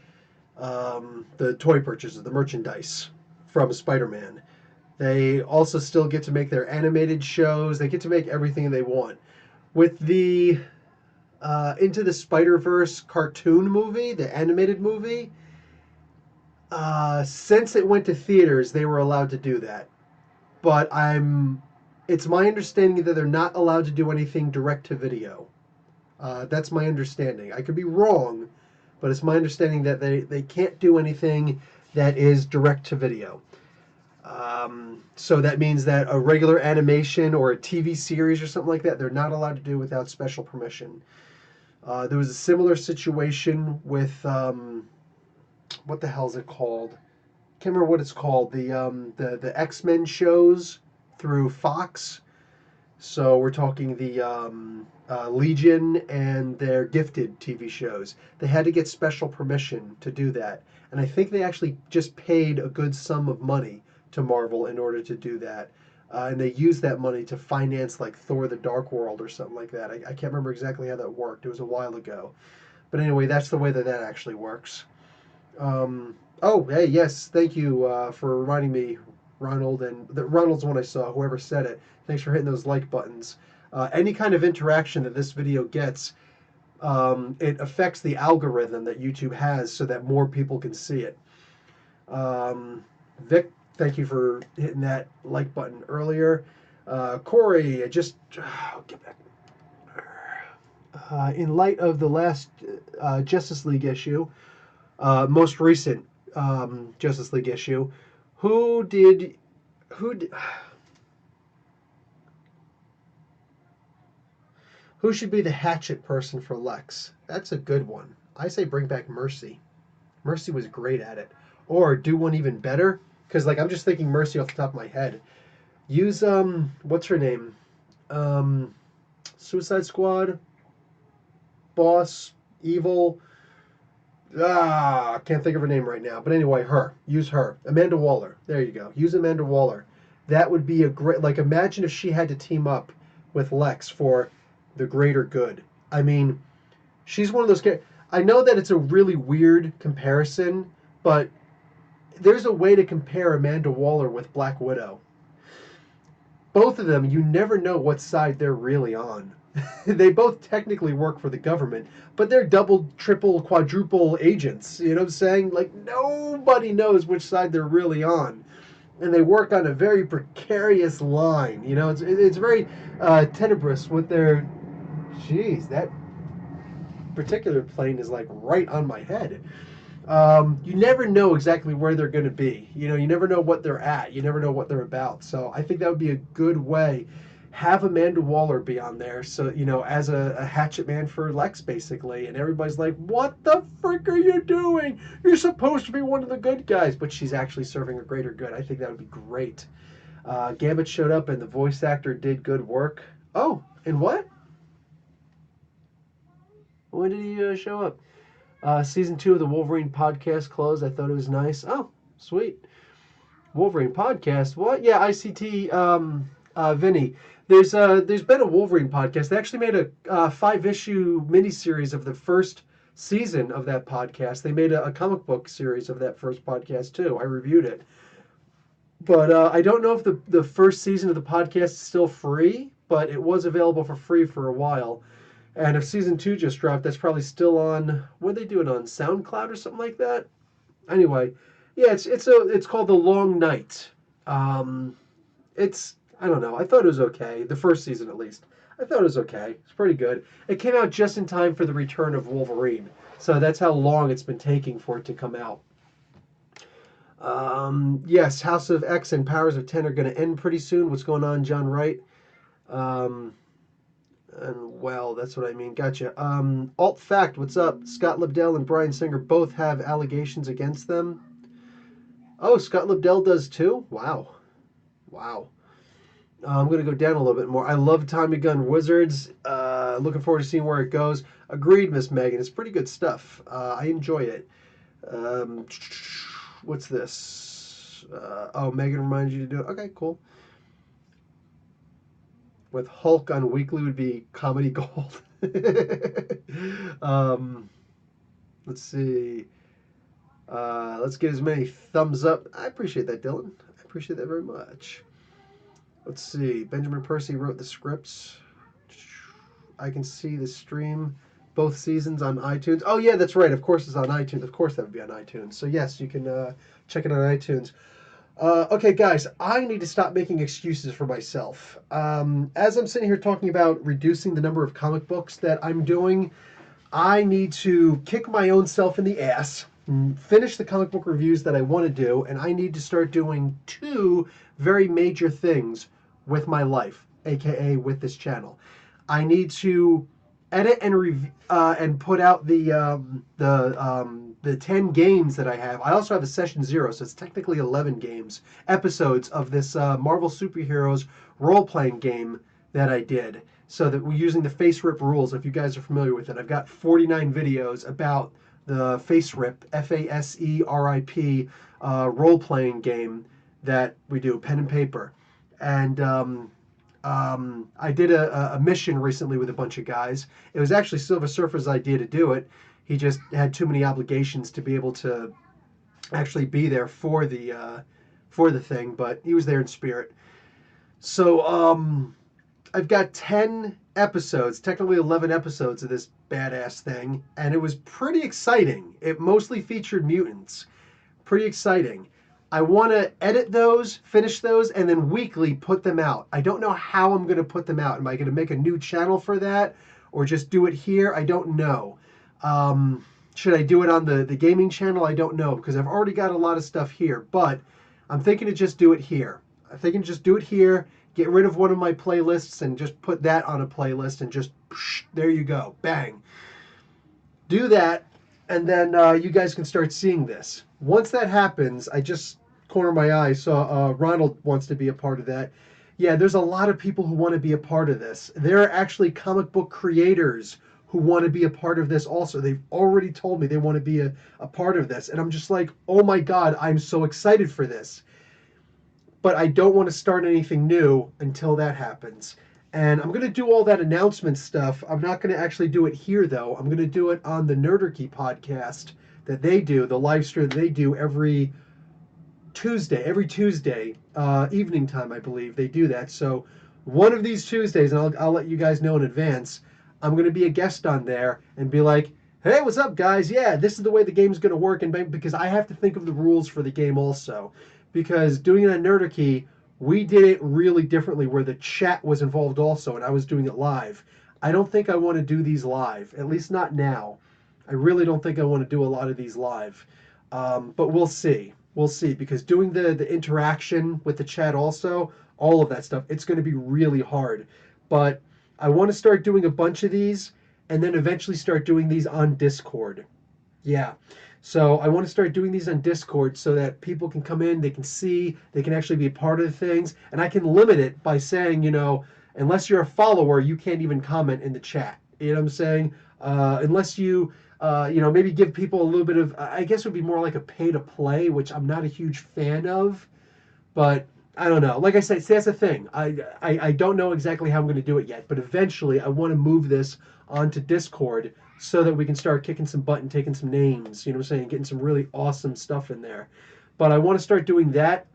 toy purchases, the merchandise from Spider-Man. They also still get to make their animated shows. They get to make everything they want. With the Into the Spider-Verse cartoon movie, the animated movie, since it went to theaters, they were allowed to do that. But it's my understanding that they're not allowed to do anything direct to video. That's my understanding. I could be wrong, but it's my understanding that they can't do anything that is direct to video. So that means that a regular animation or a TV series or something like that, they're not allowed to do without special permission. There was a similar situation with what the hell is it called? Can't remember what it's called. The X-Men shows through Fox. So we're talking the Legion and their Gifted TV shows. They had to get special permission to do that, and I think they actually just paid a good sum of money to Marvel in order to do that. And they used that money to finance like Thor: The Dark World or something like that. I can't remember exactly how that worked. It was a while ago. But anyway, that's the way that actually works. Oh, hey, yes, thank you for reminding me, Ronald. And Ronald's the one I saw, whoever said it. Thanks for hitting those like buttons. Any kind of interaction that this video gets, it affects the algorithm that YouTube has so that more people can see it. Vic, thank you for hitting that like button earlier. Corey, get back. In light of the last Justice League issue, most recent, Justice League issue. Who did who d- who should be the hatchet person for Lex? That's a good one. I say bring back Mercy. Mercy was great at it. Or do one even better, because like I'm just thinking Mercy off the top of my head. Use what's her name? Um, Suicide Squad, Boss, Evil. I can't think of her name right now. But anyway, her. Use her. Amanda Waller. There you go. Use Amanda Waller. That would be a great. Like, imagine if she had to team up with Lex for the greater good. I mean, she's one of those. I know that it's a really weird comparison, but there's a way to compare Amanda Waller with Black Widow. Both of them, you never know what side they're really on. They both technically work for the government, but they're double, triple, quadruple agents. You know what I'm saying? Like, nobody knows which side they're really on. And they work on a very precarious line. You know, it's very tenebrous with their. Jeez, that particular plane is like right on my head. You never know exactly where they're going to be. You know, you never know what they're at. You never know what they're about. So I think that would be a good way. Have Amanda Waller be on there, so you know, as a hatchet man for Lex, basically, and everybody's like, "What the frick are you doing? You're supposed to be one of the good guys," but she's actually serving a greater good. I think that would be great. Gambit showed up, and the voice actor did good work. Oh, and what? When did he show up? Season 2 of the Wolverine podcast closed. I thought it was nice. Oh, sweet. Wolverine podcast. What? Yeah, ICT. Vinny. There's been a Wolverine podcast. They actually made a 5-issue miniseries of the first season of that podcast. They made a comic book series of that first podcast too. I reviewed it, but I don't know if the first season of the podcast is still free, but it was available for free for a while. And if season 2 just dropped, that's probably still on. What are they doing on SoundCloud or something like that? Anyway, yeah, it's called The Long Night. Um, it's I don't know. I thought it was okay. The first season, at least, I thought it was okay. It's pretty good. It came out just in time for the return of Wolverine, so that's how long it's been taking for it to come out. Yes, House of X and Powers of Ten are going to end pretty soon. What's going on, John Wright? Um, and well, that's what I mean. Gotcha. Alt fact, what's up? Scott Lobdell and Bryan Singer both have allegations against them. Oh, Scott Lobdell does too? Wow. Wow. I'm going to go down a little bit more. I love Tommy Gun Wizards. Looking forward to seeing where it goes. Agreed, Miss Megan. It's pretty good stuff. I enjoy it. Um, what's this? Megan reminded you to do it. Okay, cool. With Hulk on weekly would be comedy gold. um, let's see. Let's get as many thumbs up. I appreciate that, Dylan. I appreciate that very much. Let's see. Benjamin Percy wrote the scripts. I can see the stream both seasons on iTunes. Oh yeah, that's right. Of course it's on iTunes. Of course that would be on iTunes. So yes, you can check it on iTunes. Okay, guys, I need to stop making excuses for myself. As I'm sitting here talking about reducing the number of comic books that I'm doing, I need to kick my own self in the ass, finish the comic book reviews that I want to do, and I need to start doing two very major things with my life, aka with this channel. I need to edit and put out the 10 games that I have. I also have a session 0, so it's technically 11 games, episodes of this Marvel Superheroes role-playing game that I did. So that we're using the Face Rip rules, if you guys are familiar with it. I've got 49 videos about the Face Rip, FASERIP, role-playing game that we do, pen and paper. And I did a mission recently with a bunch of guys. It was actually Silver Surfer's idea to do it. He just had too many obligations to be able to actually be there for the thing, but he was there in spirit. So I've got 10 episodes, technically 11 episodes of this badass thing, and it was pretty exciting. It mostly featured mutants. Pretty exciting. I want to edit those, finish those, and then weekly put them out. I don't know how I'm going to put them out. Am I going to make a new channel for that or just do it here? I don't know. Should I do it on the gaming channel? I don't know because I've already got a lot of stuff here, but I'm thinking to just do it here. I'm thinking to just do it here, get rid of one of my playlists and just put that on a playlist and just there you go, bang. Do that, and then you guys can start seeing this. Once that happens, I just corner my eye saw Ronald wants to be a part of that. Yeah, there's a lot of people who want to be a part of this. There are actually comic book creators who want to be a part of this also. They've already told me they want to be a part of this. And I'm just like, oh my God, I'm so excited for this. But I don't want to start anything new until that happens. And I'm going to do all that announcement stuff. I'm not going to actually do it here, though. I'm going to do it on the Nerderkey podcast that they do, the live stream they do every Tuesday, evening time, I believe. They do that. So one of these Tuesdays, and I'll let you guys know in advance, I'm going to be a guest on there and be like, hey, what's up, guys? Yeah, this is the way the game's going to work. And because I have to think of the rules for the game also. Because doing it on Nerderkey, we did it really differently where the chat was involved also, and I was doing it live. I don't think I want to do these live, at least not now. I really don't think I want to do a lot of these live. But we'll see. We'll see, because doing the interaction with the chat also, all of that stuff, it's going to be really hard. But I want to start doing a bunch of these and then eventually start doing these on Discord. Yeah. So I want to start doing these on Discord so that people can come in, they can see, they can actually be a part of the things, and I can limit it by saying, unless you're a follower, you can't even comment in the chat. You know what I'm saying? Unless you, maybe give people a little bit of, I guess it would be more like a pay to play, which I'm not a huge fan of, but I don't know. Like I said, see, that's the thing. I don't know exactly how I'm going to do it yet, but eventually I want to move this onto Discord so that we can start kicking some butt and taking some names, you know what I'm saying, getting some really awesome stuff in there. But I want to start doing that.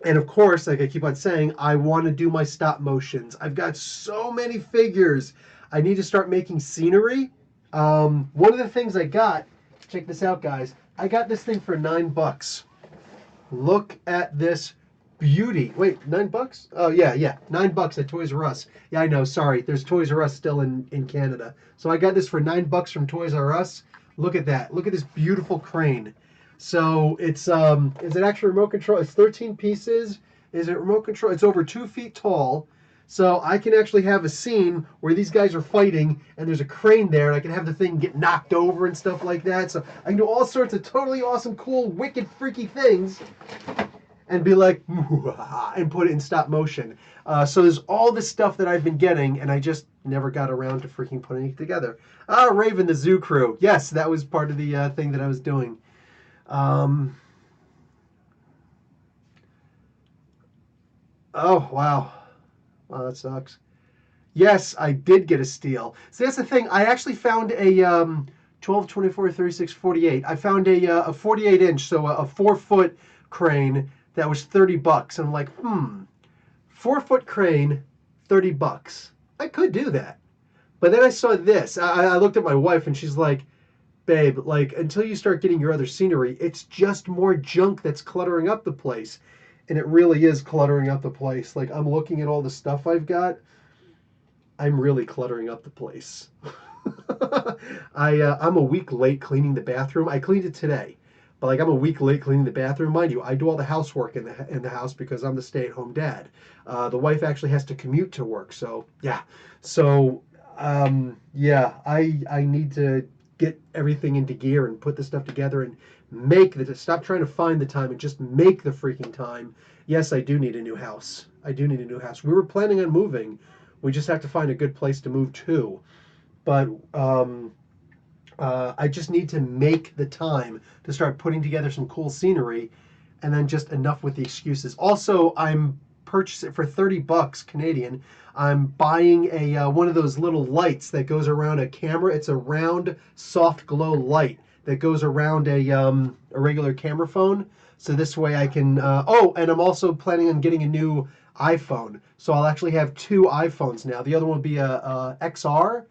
And of course, like I keep on saying, I want to do my stop motions. I've got so many figures. I need to start making scenery. One of the things I got, check this out, guys. I got this thing for $9. Look at this beauty. Wait, $9? Oh yeah, $9 at Toys R Us. Yeah, I know. Sorry, there's Toys R Us still in Canada. So I got this for $9 from Toys R Us. Look at that. Look at this beautiful crane. So it's is it actually remote control? It's 13 pieces. Is it remote control? It's over 2 feet tall. So I can actually have a scene where these guys are fighting and there's a crane there and I can have the thing get knocked over and stuff like that. So I can do all sorts of totally awesome, cool, wicked, freaky things and be like, and put it in stop motion. So there's all this stuff that I've been getting, and I just never got around to freaking putting it together. Raven the Zoo Crew. Yes, that was part of the thing that I was doing. Oh, wow. Wow, that sucks. Yes, I did get a steal. So that's the thing. I actually found a 12, 24, 36, 48. I found a 48 inch, so a 4 foot crane that was $30. And I'm like, 4 foot crane, $30. I could do that. But then I saw this. I looked at my wife and she's like, babe, like until you start getting your other scenery, it's just more junk that's cluttering up the place. And it really is cluttering up the place. Like I'm looking at all the stuff I've got. I'm really cluttering up the place. I'm a week late cleaning the bathroom. I cleaned it today, but like I'm a week late cleaning the bathroom. Mind you, I do all the housework in the house because I'm the stay-at-home dad. The wife actually has to commute to work, so yeah. So yeah, I need to get everything into gear and put the stuff together and stop trying to find the time and just make the freaking time. Yes, I do need a new house. I do need a new house. We were planning on moving. We just have to find a good place to move to. But I just need to make the time to start putting together some cool scenery, and then just enough with the excuses. Also, I'm purchasing for $30 Canadian. I'm buying a one of those little lights that goes around a camera. It's a round, soft glow light that goes around a regular camera phone. So this way I can. And I'm also planning on getting a new iPhone. So I'll actually have two iPhones now. The other one will be a XR,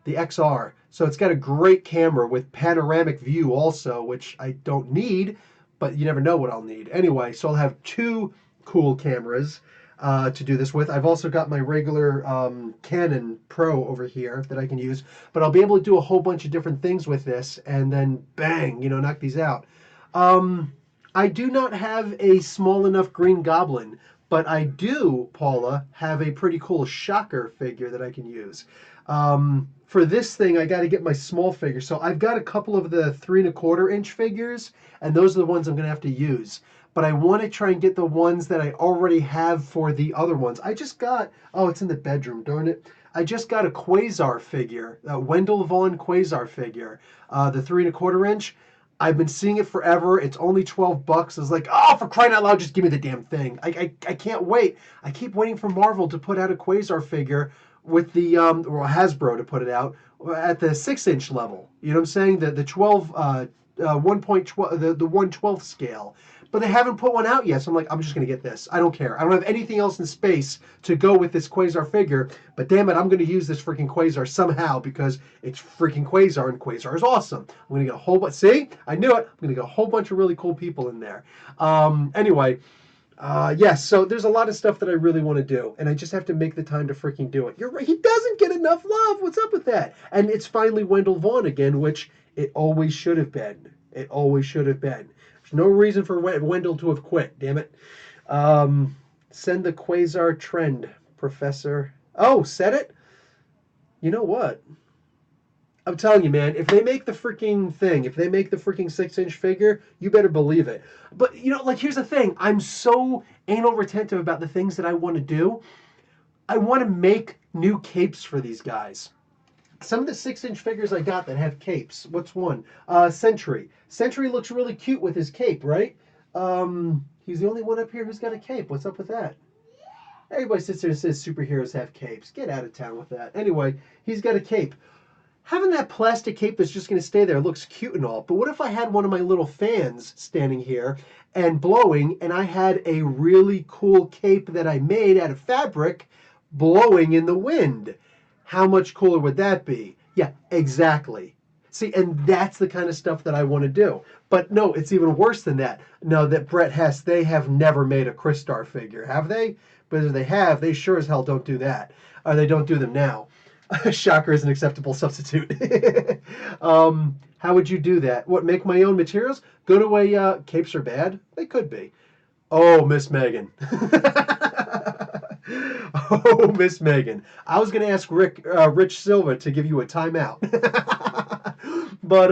the XR. So it's got a great camera with panoramic view also, which I don't need, but you never know what I'll need. Anyway, so I'll have two cool cameras. to do this with. I've also got my regular Canon Pro over here that I can use, but I'll be able to do a whole bunch of different things with this, and then bang, knock these out. Um, I do not have a small enough Green Goblin, but I do, Paula, have a pretty cool Shocker figure that I can use. For this thing, I got to get my small figure. So I've got a couple of the 3¼ inch figures, and those are the ones I'm going to have to use. But I want to try and get the ones that I already have for the other ones. I just got, oh, it's in the bedroom, darn it. I just got a Quasar figure, a Wendell Vaughn Quasar figure, the 3¼ inch. I've been seeing it forever. It's only $12. I was like, oh, for crying out loud, just give me the damn thing. I can't wait. I keep waiting for Marvel to put out a Quasar figure with the or Hasbro to put it out at the 6-inch level. You know what I'm saying? The 12 1.12 the 1/12 scale. But they haven't put one out yet, so I'm like, I'm just gonna get this. I don't care. I don't have anything else in space to go with this Quasar figure, but damn it, I'm gonna use this freaking Quasar somehow because it's freaking Quasar and Quasar is awesome. I'm gonna get a whole bunch. See, I knew it. I'm gonna get a whole bunch of really cool people in there. Anyway, yes, so there's a lot of stuff that I really want to do, and I just have to make the time to freaking do it. You're right, he doesn't get enough love. What's up with that? And it's finally Wendell Vaughn again, which it always should have been. It always should have been. There's no reason for Wendell to have quit, damn it. Send the Quasar trend, Professor. Oh, said it? You know what? I'm telling you, man, if they make the freaking thing, if they make the freaking 6-inch figure, you better believe it. But, like, here's the thing. I'm so anal retentive about the things that I want to do. I want to make new capes for these guys. Some of the 6-inch figures I got that have capes. What's one? Sentry. Sentry looks really cute with his cape, right? He's the only one up here who's got a cape. What's up with that? Everybody sits there and says superheroes have capes. Get out of town with that. Anyway, he's got a cape. Having that plastic cape that's just going to stay there looks cute and all, but what if I had one of my little fans standing here and blowing, and I had a really cool cape that I made out of fabric blowing in the wind? How much cooler would that be? Yeah, exactly. See, and that's the kind of stuff that I want to do. But no, it's even worse than that. No, that Brett Hess, they have never made a Crystar figure, have they? But if they have, they sure as hell don't do that. Or they don't do them now. Shocker is an acceptable substitute. How would you do that? What, make my own materials? Go to a capes are bad? They could be. Oh, Miss Megan. Oh, Miss Megan. I was going to ask Rich Silva to give you a timeout. But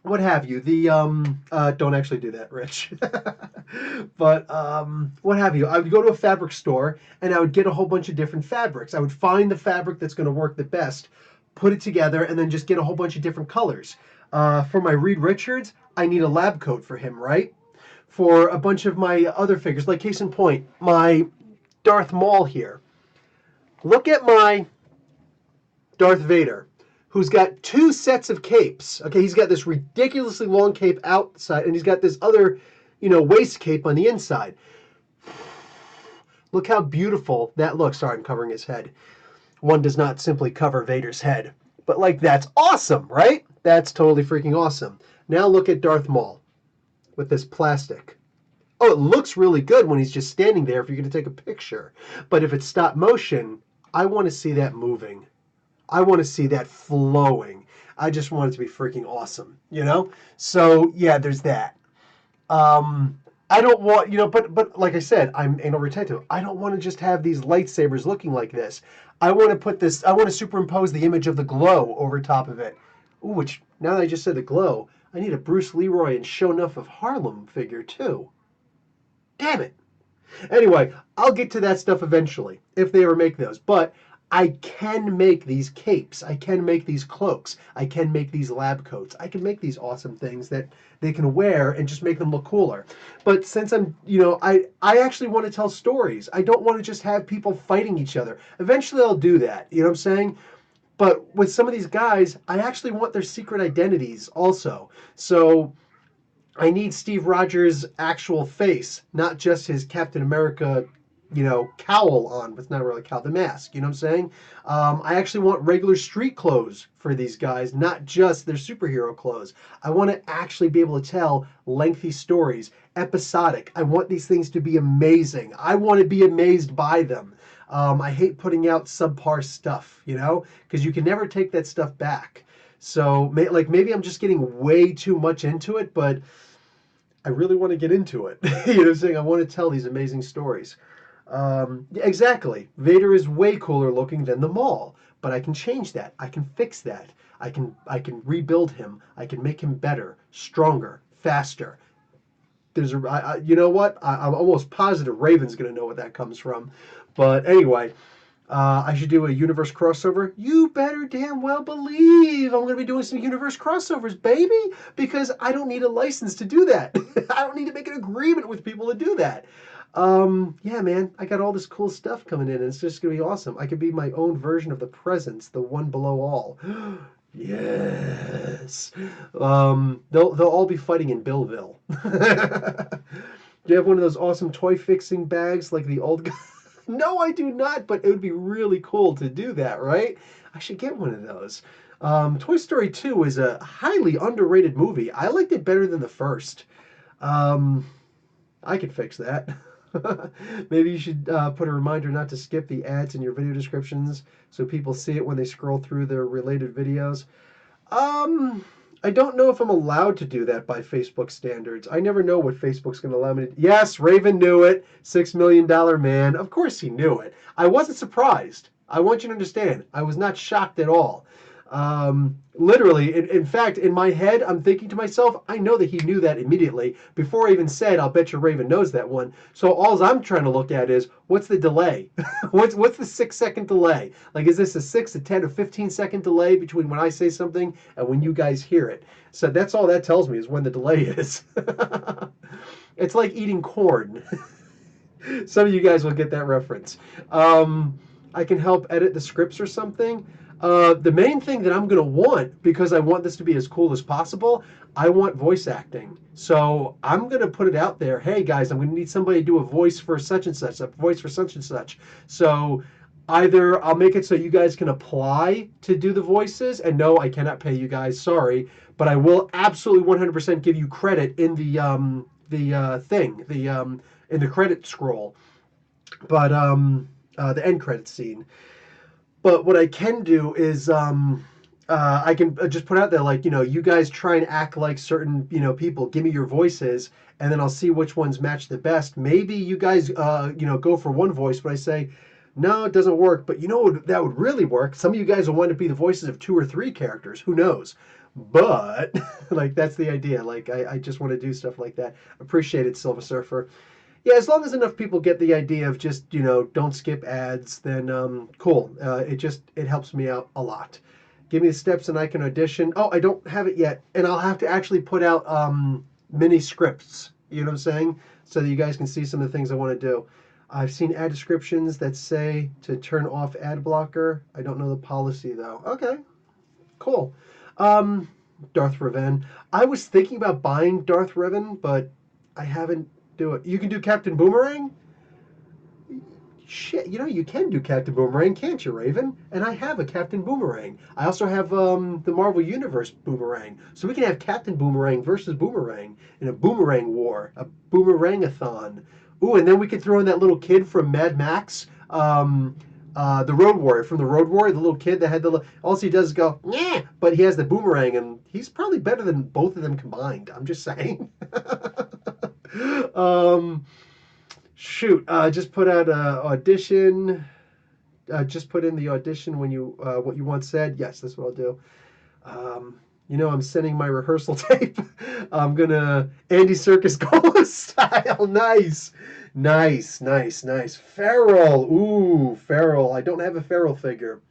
what have you? The don't actually do that, Rich. But what have you? I would go to a fabric store and I would get a whole bunch of different fabrics. I would find the fabric that's going to work the best, put it together, and then just get a whole bunch of different colors. For my Reed Richards, I need a lab coat for him, right? For a bunch of my other figures, like case in point, my Darth Maul here. Look at my Darth Vader, who's got 2 sets of capes. Okay, he's got this ridiculously long cape outside, and he's got this other, waist cape on the inside. Look how beautiful that looks. Sorry, I'm covering his head. One does not simply cover Vader's head. But, that's awesome, right? That's totally freaking awesome. Now look at Darth Maul with this plastic. Oh, it looks really good when he's just standing there if you're going to take a picture. But if it's stop motion, I want to see that moving. I want to see that flowing. I just want it to be freaking awesome, So, yeah, there's that. I don't want, but like I said, I'm anal retentive. I don't want to just have these lightsabers looking like this. I want to superimpose the image of the glow over top of it. Ooh, which, now that I just said the glow, I need a Bruce Leroy and Sho'nuff of Harlem figure, too. Damn it. Anyway, I'll get to that stuff eventually, if they ever make those. But I can make these capes. I can make these cloaks. I can make these lab coats. I can make these awesome things that they can wear and just make them look cooler. But since I actually want to tell stories. I don't want to just have people fighting each other. Eventually I'll do that. You know what I'm saying? But with some of these guys, I actually want their secret identities also. So I need Steve Rogers' actual face, not just his Captain America cowl on, but it's not really a cowl, the mask. You know what I'm saying? I actually want regular street clothes for these guys, not just their superhero clothes. I want to actually be able to tell lengthy stories, episodic. I want these things to be amazing. I want to be amazed by them. I hate putting out subpar stuff, because you can never take that stuff back. So, maybe I'm just getting way too much into it, but I really want to get into it. You know what I'm saying? I want to tell these amazing stories. Yeah, exactly. Vader is way cooler looking than the Maul, but I can change that. I can fix that. I can rebuild him. I can make him better, stronger, faster. You know what? I'm almost positive Raven's going to know what that comes from. But anyway, I should do a universe crossover. You better damn well believe I'm going to be doing some universe crossovers, baby, because I don't need a license to do that. I don't need to make an agreement with people to do that. Yeah, man, I got all this cool stuff coming in, and it's just going to be awesome. I could be my own version of the Presence, the one below all. Yes. They'll all be fighting in Billville. Do you have one of those awesome toy fixing bags like the old guy? No, I do not, but it would be really cool to do that, right? I should get one of those. Toy Story 2 is a highly underrated movie. I liked it better than the first. Um, I could fix that. Maybe you should put a reminder not to skip the ads in your video descriptions so people see it when they scroll through their related videos. Um, I don't know if I'm allowed to do that by Facebook standards. I never know what Facebook's going to allow me to. Yes, Raven knew it. $6 million man. Of course he knew it. I wasn't surprised. I want you to understand. I was not shocked at all. Literally, in fact, in my head, I'm thinking to myself, I know that he knew that immediately. Before I even said, I'll bet your Raven knows that one. So all I'm trying to look at is, what's the delay? what's the 6 second delay? Like, is this a 6, a 10, or 15 second delay between when I say something and when you guys hear it? So that's all that tells me is when the delay is. It's like eating corn. Some of you guys will get that reference. Um, I can help edit the scripts or something. The main thing that I'm going to want, because I want this to be as cool as possible, I want voice acting. So I'm going to put it out there. Hey guys, I'm going to need somebody to do a voice for such and such, a voice for such and such. So either I'll make it so you guys can apply to do the voices, and no, I cannot pay you guys. Sorry, but I will absolutely 100% give you credit in the thing, in the credit scroll, but the end credit scene. But what I can do is I can just put out there like you guys try and act like certain people. Give me your voices, and then I'll see which ones match the best. Maybe you guys go for one voice, but I say no, it doesn't work. But that would really work. Some of you guys will want to be the voices of 2 or 3 characters. Who knows? But like that's the idea. Like I just want to do stuff like that. Appreciate it, Silver Surfer. Yeah, as long as enough people get the idea of just don't skip ads, then cool. It helps me out a lot. Give me the steps and I can audition. Oh, I don't have it yet, and I'll have to actually put out mini scripts. You know what I'm saying? So that you guys can see some of the things I want to do. I've seen ad descriptions that say to turn off ad blocker. I don't know the policy though. Okay, cool. Um, Darth Revan. I was thinking about buying Darth Revan, but I haven't do it. You can do Captain Boomerang? Shit, you can do Captain Boomerang, can't you, Raven? And I have a Captain Boomerang. I also have the Marvel Universe Boomerang. So we can have Captain Boomerang versus Boomerang in a Boomerang war, a Boomerangathon. Ooh, and then we could throw in that little kid from Mad Max, the Road Warrior, from the Road Warrior, the little kid that had all he does is go, yeah, but he has the boomerang, and he's probably better than both of them combined. I'm just saying. um, Shoot, just put out a audition. Just put in the audition when you what you once said. Yes, that's what I'll do. I'm sending my rehearsal tape. I'm gonna Andy Circus Gola style. Nice, nice, nice, nice. Feral. Ooh, Feral. I don't have a Feral figure.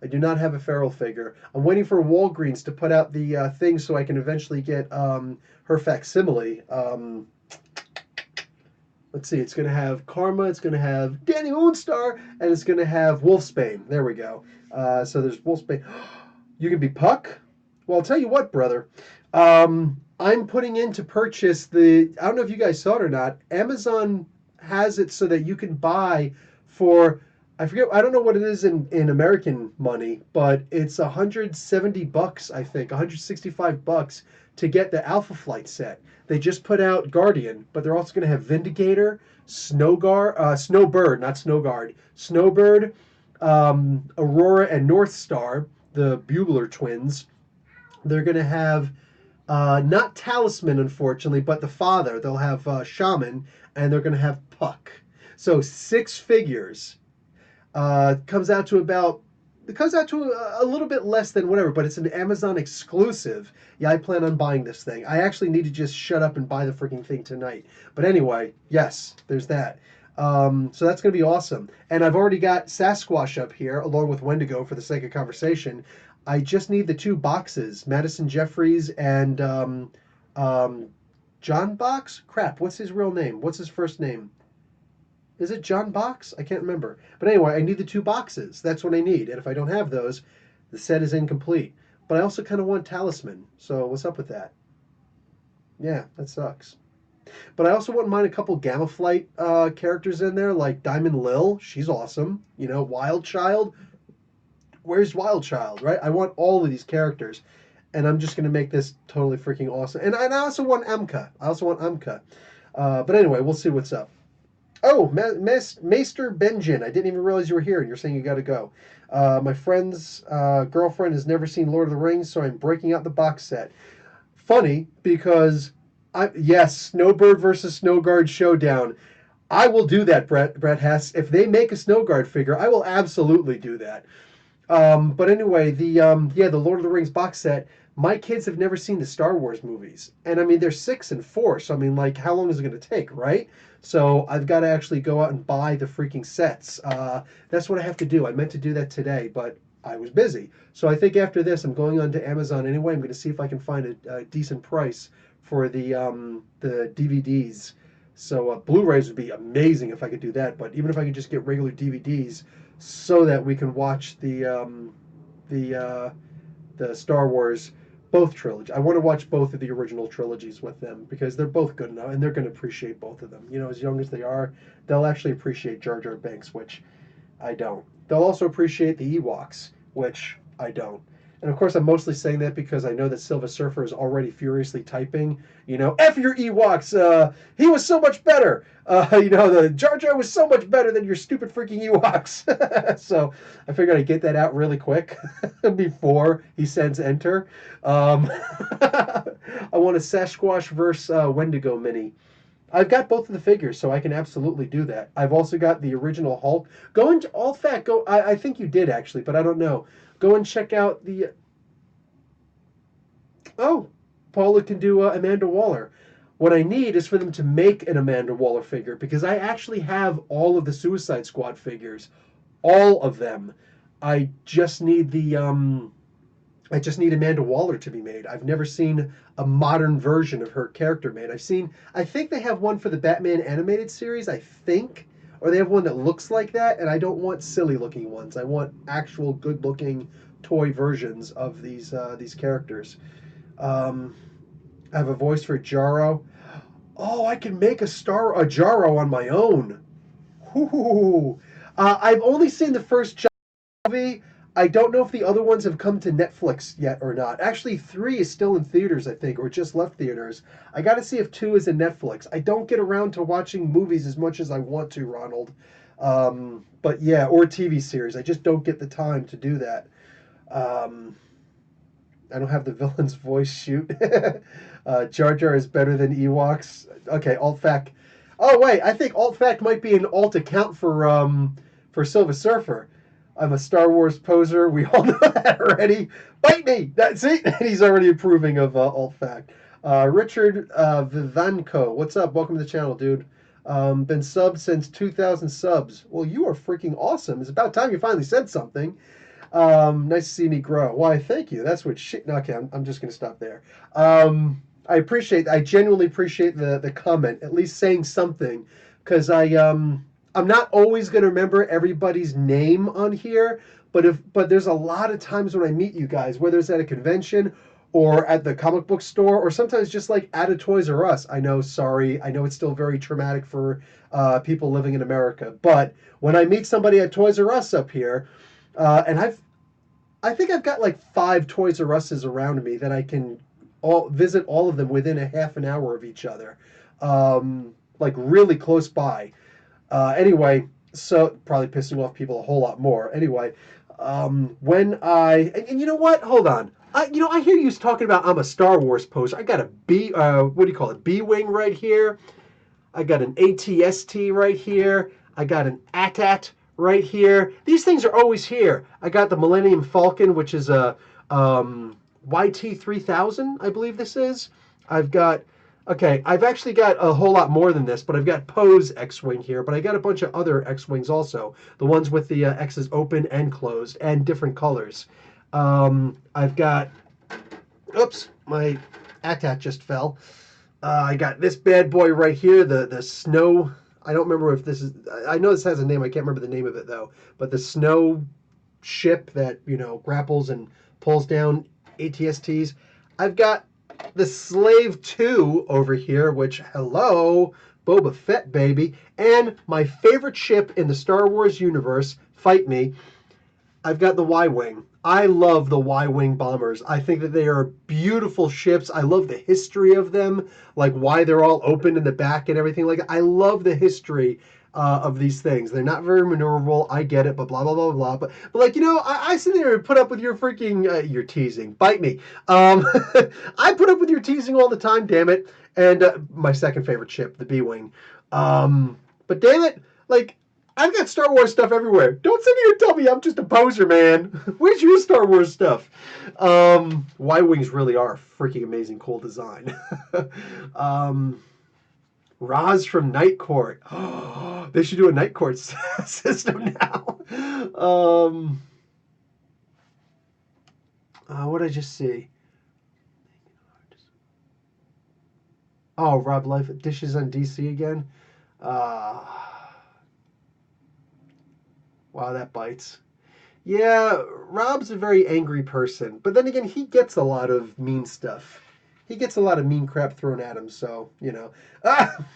I do not have a Feral figure. I'm waiting for Walgreens to put out the thing so I can eventually get her facsimile. Let's see, it's going to have Karma, it's going to have Danny Moonstar, and it's going to have Wolfsbane. There we go. So there's Wolfsbane. You can be Puck? Well, I'll tell you what, brother. I'm putting in to purchase I don't know if you guys saw it or not, Amazon has it so that you can buy for, I forget, I don't know what it is in American money, but it's $170, I think, $165 to get the Alpha Flight set. They just put out Guardian, but they're also going to have Vindicator, Snowbird, not Snowguard, Snowbird, Aurora, and North Star, the Bugler twins. They're going to have not Talisman, unfortunately, but the father. They'll have Shaman, and they're going to have Puck. So 6 figures. Comes out to about. It comes out to a little bit less than whatever, but it's an Amazon exclusive. Yeah, I plan on buying this thing. I actually need to just shut up and buy the freaking thing tonight. But anyway, yes, there's that. So that's going to be awesome. And I've already got Sasquatch up here, along with Wendigo for the sake of conversation. I just need the 2 boxes, Madison Jeffries and John Box? Crap, what's his real name? What's his first name? Is it John Box? I can't remember. But anyway, I need the 2 boxes. That's what I need. And if I don't have those, the set is incomplete. But I also kind of want Talisman. So what's up with that? Yeah, that sucks. But I also wouldn't mind a couple Gamma Flight characters in there, like Diamond Lil. She's awesome. You know, Wild Child. Where's Wild Child, right? I want all of these characters. And I'm just going to make this totally freaking awesome. And I also want Amka. I also want Amka. But anyway, we'll see what's up. Oh, Maester Benjin. I didn't even realize you were here, and you're saying you got to go. My friend's girlfriend has never seen Lord of the Rings, so I'm breaking out the box set. Funny, because, yes, Snowbird versus Snowguard Showdown. I will do that, Brett Hess. If they make a Snowguard figure, I will absolutely do that. But anyway, the Lord of the Rings box set. My kids have never seen the Star Wars movies, and I mean they're 6 and 4. So I mean, like, how long is it going to take, right? So I've got to actually go out and buy the freaking sets. That's what I have to do. I meant to do that today, but I was busy. So I think after this, I'm going on to Amazon anyway. I'm going to see if I can find a decent price for the DVDs. So Blu-rays would be amazing if I could do that. But even if I could just get regular DVDs, so that we can watch the the Star Wars both trilogy. I want to watch both of the original trilogies with them because they're both good enough, and they're going to appreciate both of them. You know, as young as they are, they'll actually appreciate Jar Jar Binks, which I don't. They'll also appreciate the Ewoks, which I don't. And of course, I'm mostly saying that because I know that Silver Surfer is already furiously typing, you know, F your Ewoks, he was so much better. You know, the Jar Jar was so much better than your stupid freaking Ewoks. So I figured I'd get that out really quick before he sends enter. I want a Sasquatch versus Wendigo mini. I've got both of the figures, so I can absolutely do that. I've also got the original Hulk. Go and all fact. Go. I think you did actually, but I don't know. Go and check out the. Oh, Paula can do Amanda Waller. What I need is for them to make an Amanda Waller figure because I actually have all of the Suicide Squad figures, all of them. I just need the I just need Amanda Waller to be made. I've never seen a modern version of her character made. I think they have one for the Batman animated series, I think, or they have one that looks like that, and I don't want silly looking ones. I want actual good looking toy versions of these characters. Um, I have a voice for Jaro. Oh, I can make a Jaro on my own. Ooh. I've only seen the first movie. I don't know if the other ones have come to Netflix yet or not. Actually, 3 is still in theaters, I think, or just left theaters. I got to see if 2 is in Netflix. I don't get around to watching movies as much as I want to, Ronald. But yeah, or TV series. I just don't get the time to do that. Um, I don't have the villain's voice. Shoot. Jar Jar is better than Ewoks. Okay, alt fact. Oh wait, I think alt fact might be an alt account for Silver Surfer. I'm a Star Wars poser. We all know that already. Bite me. That's it. He's already approving of alt fact. Richard Vivanco, what's up? Welcome to the channel, dude. Been subbed since 2,000 subs. Well, you are freaking awesome. It's about time you finally said something. Nice to see me grow. Why, thank you. That's what shit. Okay, I'm just going to stop there. I genuinely appreciate the comment, at least saying something, because I'm not always going to remember everybody's name on here, but there's a lot of times when I meet you guys, whether it's at a convention or at the comic book store, or sometimes just like at a Toys R Us. I know, sorry, I know it's still very traumatic for people living in America, but when I meet somebody at Toys R Us up here, and I think I've got like 5 Toys R Us's around me that I can all visit all of them within a half an hour of each other, like really close by. Anyway, so probably pissing off people a whole lot more. Anyway, when and you know what? Hold on. I hear you talking about I'm a Star Wars poser. I got a B. What do you call it? B wing right here. I got an ATST right here. I got an ATAT right here. These things are always here. I got the Millennium Falcon, which is a YT-3000, I believe this is. I've got, okay, I've actually got a whole lot more than this, but I've got Poe's X-Wing here, but I got a bunch of other X-Wings also. The ones with the X's open and closed and different colors. I've got, oops, my ATAT just fell. I got this bad boy right here, the snow. I don't remember if this is. I know this has a name. I can't remember the name of it though. But the snow ship that grapples and pulls down ATSTs. I've got the Slave 2 over here, which hello, Boba Fett baby, and my favorite ship in the Star Wars universe. Fight me. I've got the Y-Wing. I love the Y-Wing bombers. I think that they are beautiful ships. I love the history of them, like why they're all open in the back and everything. Like I love the history of these things. They're not very maneuverable. I get it, but blah blah blah blah. But like I sit there and put up with your freaking your teasing. Bite me. I put up with your teasing all the time. Damn it. And my second favorite ship, the B-Wing. But damn it, like. I've got Star Wars stuff everywhere. Don't sit here and tell me I'm just a poser, man. Where's your Star Wars stuff? Y-Wings really are a freaking amazing, cool design. Roz from Night Court. Oh, they should do a Night Court system now. What did I just see? Oh, Rob Life dishes on DC again. Uh, wow, that bites. Yeah, Rob's a very angry person, but then again, he gets a lot of mean stuff. He gets a lot of mean crap thrown at him, so,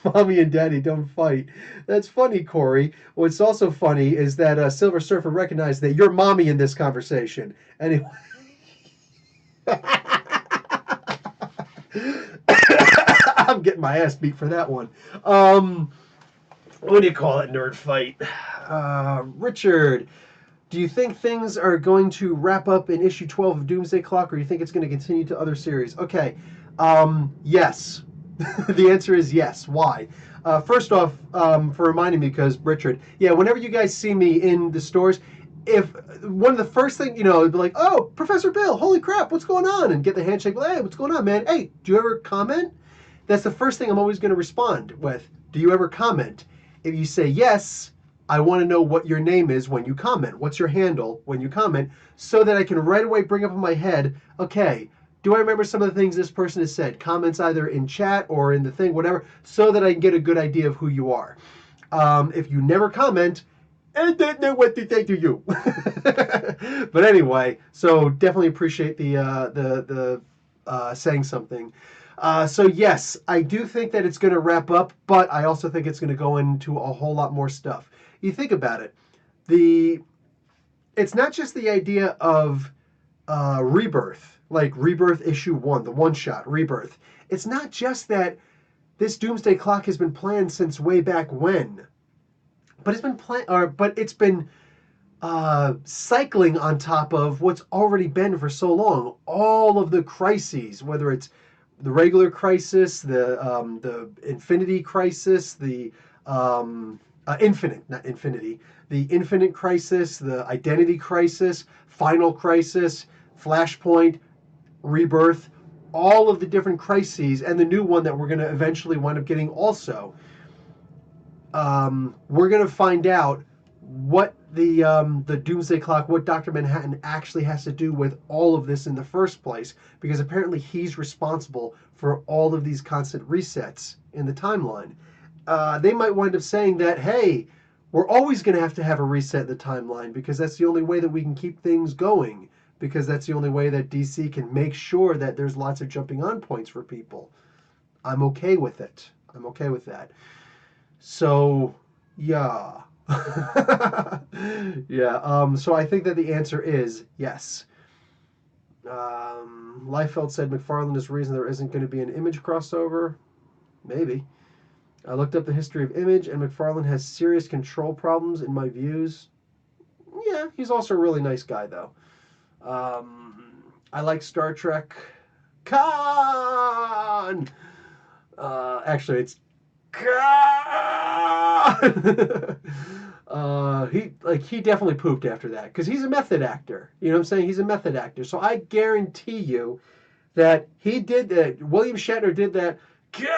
mommy and daddy don't fight. That's funny, Corey. What's also funny is that Silver Surfer recognized that you're mommy in this conversation. Anyway. I'm getting my ass beat for that one. What do you call it, nerd fight? Richard. Do you think things are going to wrap up in issue 12 of Doomsday Clock, or do you think it's going to continue to other series? Okay, yes. The answer is yes. Why? First off, for reminding me, because Richard, yeah, whenever you guys see me in the stores, if one of the first things, it'd be like, oh, Professor Bill, holy crap, what's going on? And get the handshake, like, hey, what's going on, man? Hey, do you ever comment? That's the first thing I'm always going to respond with. Do you ever comment? If you say yes, I want to know what your name is when you comment. What's your handle when you comment? So that I can right away bring up in my head, okay, do I remember some of the things this person has said? Comments either in chat or in the thing, whatever, so that I can get a good idea of who you are. If you never comment, I don't know what to say to you. But anyway, so definitely appreciate the saying something. So yes, I do think that it's going to wrap up, but I also think it's going to go into a whole lot more stuff. You think about it, it's not just the idea of Rebirth, like Rebirth issue 1, the one shot Rebirth. It's not just that this Doomsday Clock has been planned since way back when, but it's been cycling on top of what's already been for so long. All of the crises, whether it's the regular crisis, the Infinity crisis, the infinite, not infinity, the infinite crisis, the identity crisis, final crisis, Flashpoint, Rebirth, all of the different crises, and the new one that we're going to eventually wind up getting also. We're going to find out what the Doomsday Clock, what Dr. Manhattan actually has to do with all of this in the first place, because apparently he's responsible for all of these constant resets in the timeline. They might wind up saying that, hey, we're always going to have a reset in the timeline because that's the only way that we can keep things going. because that's the only way that DC can make sure that there's lots of jumping on points for people. I'm okay with it. I'm okay with that. So, yeah. Yeah. So I think that the answer is yes. Liefeld said McFarlane is the reason there isn't going to be an Image crossover. Maybe. I looked up the history of Image, and McFarlane has serious control problems in my views. Yeah, he's also a really nice guy, though. I like Star Trek. Khan! Actually, it's Khan! He definitely pooped after that because he's a method actor. You know what I'm saying? He's a method actor. So I guarantee you that he did that. William Shatner did that God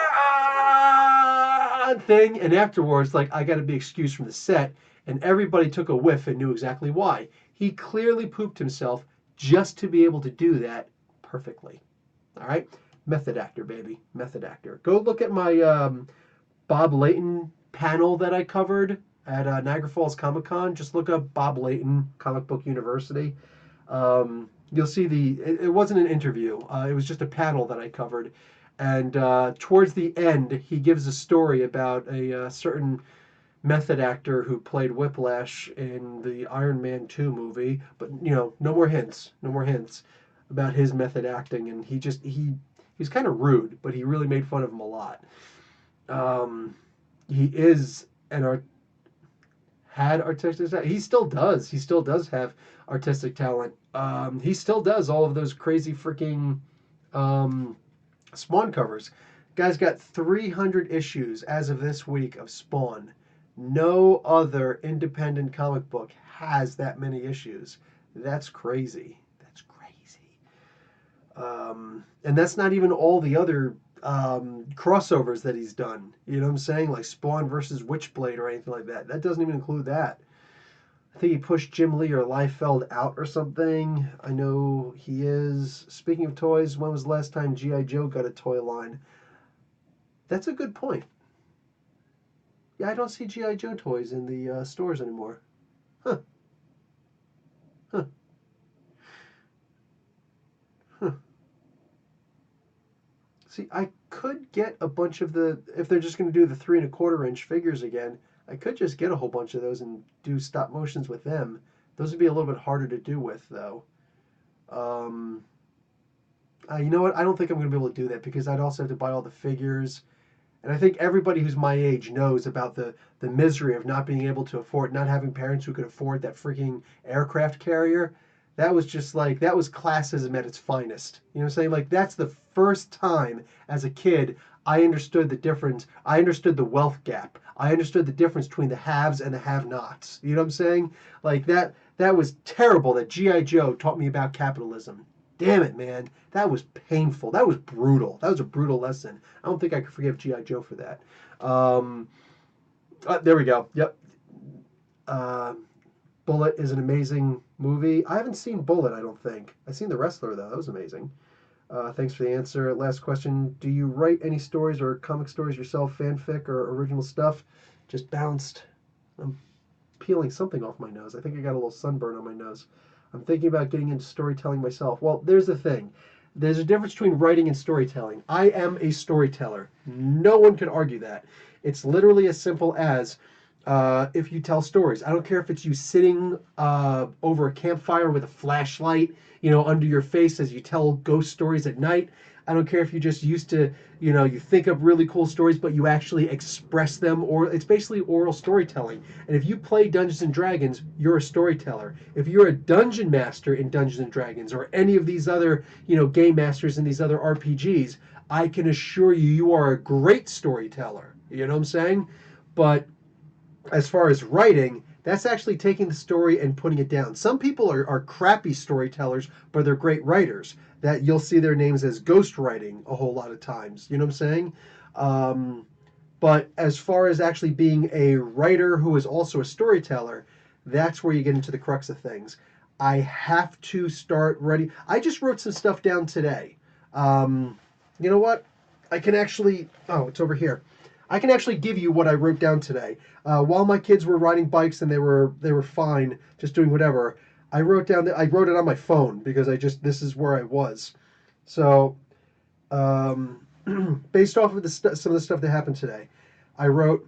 thing, and afterwards, like, I got to be excused from the set, and everybody took a whiff and knew exactly why. He clearly pooped himself just to be able to do that perfectly. All right, method actor, baby, method actor. Go look at my Bob Layton panel that I covered at Niagara Falls Comic Con. Just look up Bob Layton Comic Book University. You'll see it wasn't an interview. It was just a panel that I covered. And towards the end, he gives a story about a certain method actor who played Whiplash in the Iron Man 2 movie. But, no more hints. No more hints about his method acting. And he's kind of rude, but he really made fun of him a lot. He is an art had artistic talent. He still does. He still does have artistic talent. He still does all of those crazy freaking Spawn covers. Guy's got 300 issues as of this week of Spawn. No other independent comic book has that many issues. That's crazy. That's crazy. And that's not even all the other crossovers that he's done. You know what I'm saying? Like Spawn versus Witchblade or anything like that. That doesn't even include that. I think he pushed Jim Lee or Liefeld out or something. I know he is. Speaking of toys, when was the last time G.I. Joe got a toy line? That's a good point. Yeah, I don't see G.I. Joe toys in the stores anymore. Huh. Huh. Huh. See, I could get a bunch of if they're just going to do the 3 1/4 inch figures again, I could just get a whole bunch of those and do stop motions with them. Those would be a little bit harder to do with, though. Um, you know what? I don't think I'm going to be able to do that because I'd also have to buy all the figures. And I think everybody who's my age knows about the misery of not being able to afford, not having parents who could afford that freaking aircraft carrier. That was just like, that was classism at its finest. You know what I'm saying? Like, that's the first time as a kid I understood the difference. I understood the wealth gap. I understood the difference between the haves and the have-nots. You know what I'm saying? Like, that was terrible that G.I. Joe taught me about capitalism. Damn it, man. That was painful. That was brutal. That was a brutal lesson. I don't think I could forgive G.I. Joe for that. There we go. Yep. Uh, Bullet is an amazing movie. I haven't seen Bullet, I don't think. I've seen The Wrestler, though. That was amazing. Thanks for the answer. Last question. Do you write any stories or comic stories yourself, fanfic or original stuff? Just bounced. I'm peeling something off my nose. I think I got a little sunburn on my nose. I'm thinking about getting into storytelling myself. Well, there's the thing. There's a difference between writing and storytelling. I am a storyteller. No one could argue that. It's literally as simple as if you tell stories. I don't care if it's you sitting over a campfire with a flashlight, under your face as you tell ghost stories at night. I don't care if you just used to, you think up really cool stories, but you actually express them, or it's basically oral storytelling. And if you play Dungeons and Dragons, you're a storyteller. If you're a dungeon master in Dungeons and Dragons, or any of these other, game masters in these other RPGs, I can assure you, you are a great storyteller. You know what I'm saying? But as far as writing, that's actually taking the story and putting it down. Some people are crappy storytellers, but they're great writers. That you'll see their names as ghost writing a whole lot of times. You know what I'm saying? But as far as actually being a writer who is also a storyteller, that's where you get into the crux of things. I have to start writing. I just wrote some stuff down today. You know what? I can actually. Oh, it's over here. I can actually give you what I wrote down today. While my kids were riding bikes and they were fine, just doing whatever, I wrote it on my phone because this is where I was. So, um, based off of some of the stuff that happened today, I wrote,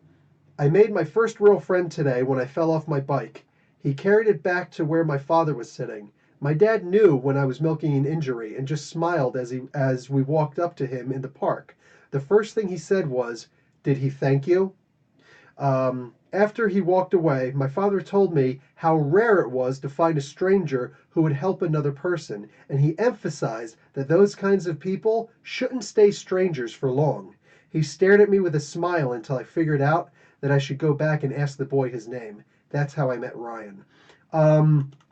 I made my first real friend today when I fell off my bike. He carried it back to where my father was sitting. My dad knew when I was milking an injury and just smiled as we walked up to him in the park. The first thing he said was, "Did he thank you?" After he walked away, my father told me how rare it was to find a stranger who would help another person, and he emphasized that those kinds of people shouldn't stay strangers for long. He stared at me with a smile until I figured out that I should go back and ask the boy his name. That's how I met Ryan.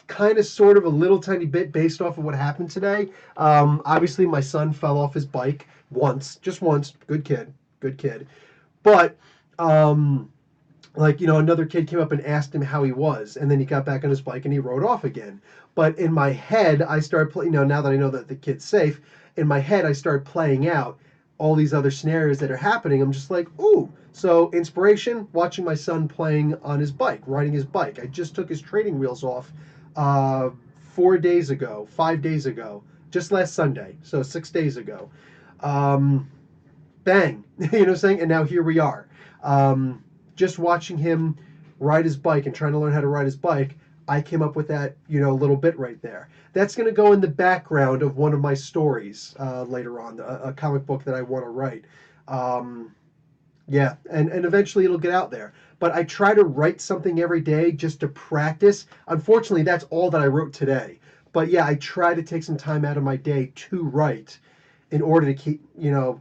Kind of, sort of, a little tiny bit based off of what happened today. Obviously, my son fell off his bike once, just once. Good kid, good kid. But like, another kid came up and asked him how he was, and then he got back on his bike and he rode off again. But in my head, I started playing. Now that I know that the kid's safe, in my head, I started playing out all these other scenarios that are happening. I'm just like, ooh. So inspiration, watching my son playing on his bike, riding his bike. I just took his training wheels off 4 days ago, 5 days ago, just last Sunday, so 6 days ago. Um, Bang, you know what I'm saying? And now here we are. Um, just watching him ride his bike and trying to learn how to ride his bike, I came up with that, little bit right there. That's going to go in the background of one of my stories later on, a comic book that I want to write. Um, yeah, and eventually it'll get out there. But I try to write something every day just to practice. Unfortunately, that's all that I wrote today. But yeah, I try to take some time out of my day to write in order to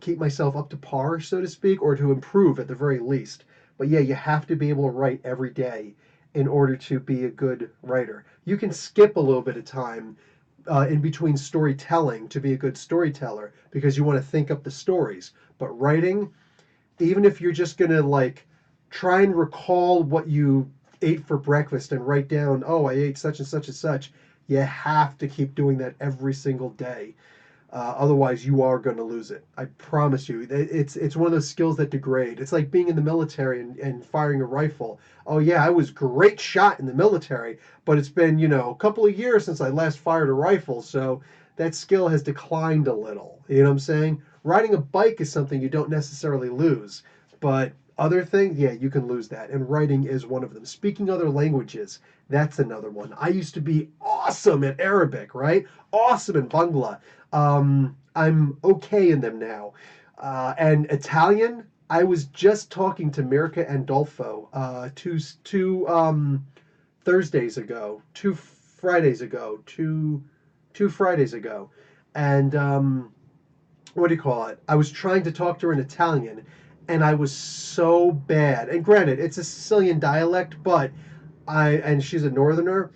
keep myself up to par, so to speak, or to improve at the very least. But yeah, you have to be able to write every day in order to be a good writer. You can skip a little bit of time in between storytelling to be a good storyteller because you want to think up the stories. But writing, even if you're just gonna like try and recall what you ate for breakfast and write down, oh, I ate such and such and such, you have to keep doing that every single day. Otherwise, you are going to lose it. I promise you. It's one of those skills that degrade. It's like being in the military and firing a rifle. Oh yeah, I was a great shot in the military, but it's been a couple of years since I last fired a rifle, so that skill has declined a little. You know what I'm saying? Riding a bike is something you don't necessarily lose, but other things, yeah, you can lose that. And writing is one of them. Speaking other languages, that's another one. I used to be awesome at Arabic, right? Awesome in Bangla. I'm okay in them now. And Italian, I was just talking to Mirka and Dolfo two Thursdays ago, 2 Fridays ago, two Fridays ago, and what do you call it? I was trying to talk to her in Italian, and I was so bad. And granted, it's a Sicilian dialect, but and she's a northerner.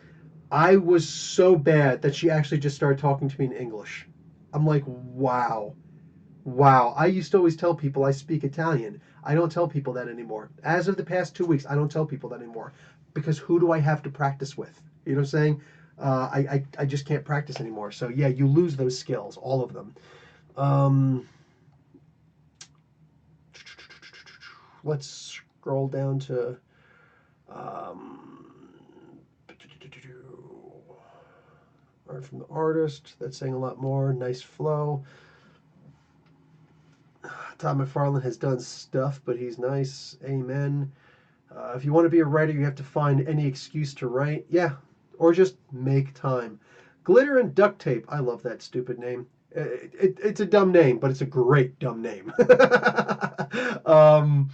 I was so bad that she actually just started talking to me in English. I'm like, wow. Wow. I used to always tell people I speak Italian. I don't tell people that anymore. As of the past 2 weeks, I don't tell people that anymore. Because who do I have to practice with? You know what I'm saying? I just can't practice anymore. So, yeah, you lose those skills, all of them. Um, let's scroll down to. Um, Art from the artist. That's saying a lot more. Nice flow. Todd McFarlane has done stuff, but he's nice. Amen. If you want to be a writer, you have to find any excuse to write. Yeah, or just make time. Glitter and duct tape. I love that stupid name. It's a dumb name, but it's a great dumb name. um,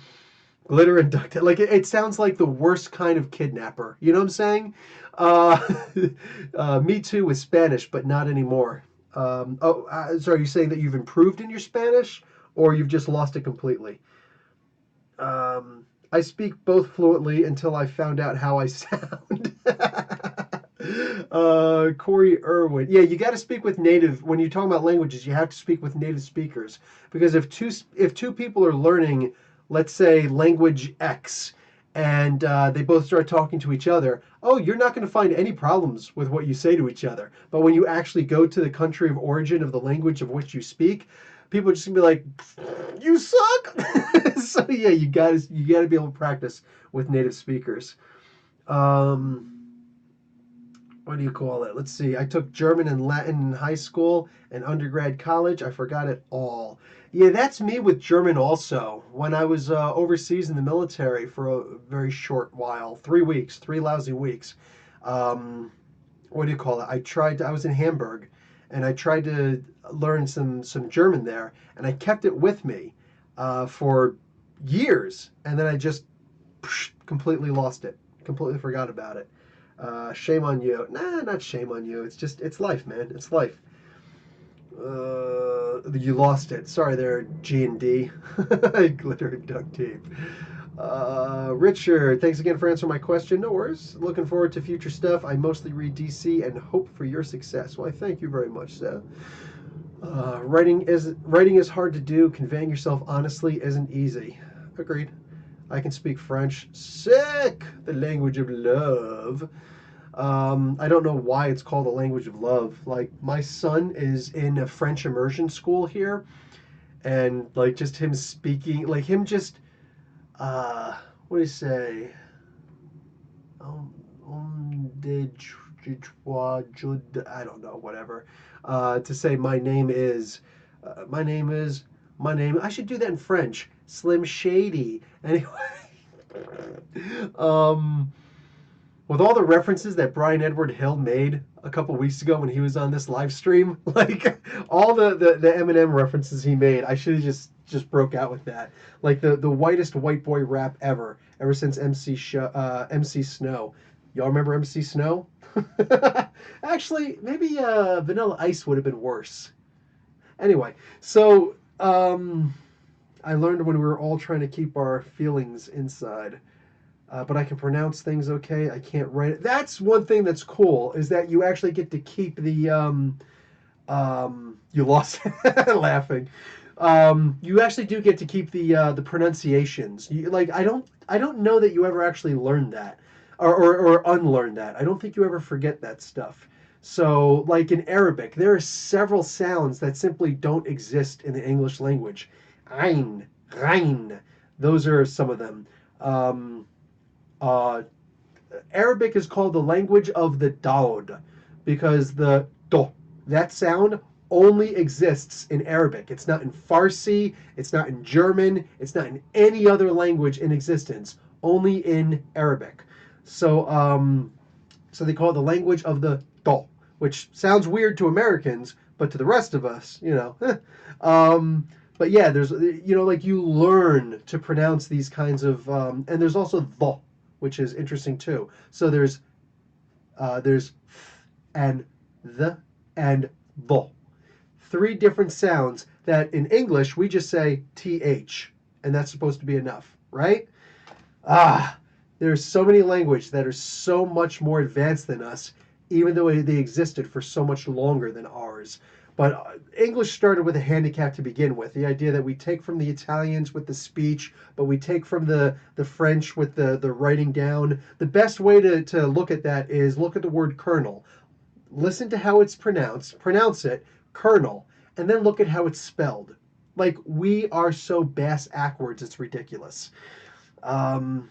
glitter and duct tape. Like it sounds like the worst kind of kidnapper. You know what I'm saying? Uh, me too with Spanish, but not anymore. So are you saying that you've improved in your Spanish, or you've just lost it completely? I speak both fluently until I found out how I sound. Corey Irwin. Yeah, you got to speak with native. When you're talking about languages, you have to speak with native speakers because if two people are learning, let's say language X, and they both start talking to each other, oh, you're not going to find any problems with what you say to each other. But when you actually go to the country of origin of the language of which you speak, people are just gonna be like, "You suck." So yeah, you gotta be able to practice with native speakers. Um, what do you call it? Let's see. I took German and Latin in high school and undergrad college. I forgot it all. Yeah, that's me with German also. When I was overseas in the military for a very short while, 3 weeks, 3 lousy weeks. Um, what do you call it? I was in Hamburg, and I tried to learn some German there, and I kept it with me for years, and then I just completely lost it, completely forgot about it. Shame on you. Nah, not shame on you. It's life, man. It's life. You lost it. Sorry there, G&D. Glitter and duct tape. Richard, thanks again for answering my question. No worries. Looking forward to future stuff. I mostly read DC and hope for your success. Well, I thank you very much, sir. Writing is hard to do. Conveying yourself honestly isn't easy. Agreed. I can speak French. Sick! The language of love. I don't know why it's called the language of love. Like, my son is in a French immersion school here, and, like, just him speaking, like, him just, what do you say? De I don't know, whatever. To say my name is, I should do that in French. Slim Shady. Anyway, um, with all the references that Brian Edward Hill made a couple weeks ago when he was on this live stream, like all the Eminem references he made, I should have just broke out with that. Like the whitest white boy rap ever since MC Snow. Y'all remember MC Snow? Actually, maybe Vanilla Ice would have been worse. Anyway, so I learned when we were all trying to keep our feelings inside. But I can pronounce things okay. I can't write it. That's one thing that's cool is that you actually get to keep the you lost laughing. You actually do get to keep the pronunciations. Like I don't know that you ever actually learned that or unlearn that. I don't think you ever forget that stuff. So like in Arabic, there are several sounds that simply don't exist in the English language. Ein, rein. Those are some of them. Um, uh, Arabic is called the language of the Daud because the do, that sound only exists in Arabic. It's not in Farsi, it's not in German, it's not in any other language in existence, only in Arabic. So so they call it the language of the do, which sounds weird to Americans, but to the rest of us, but yeah, there's like you learn to pronounce these kinds of and there's also the, which is interesting too. So there's and the and the. Three different sounds that in English we just say th, and that's supposed to be enough, right? Ah, there's so many languages that are so much more advanced than us, even though they existed for so much longer than ours. But English started with a handicap to begin with. The idea that we take from the Italians with the speech, but we take from the French with the writing down. The best way to look at that is look at the word kernel. Listen to how it's pronounced, pronounce it, kernel, and then look at how it's spelled. Like, we are so bass backwards, it's ridiculous. Um,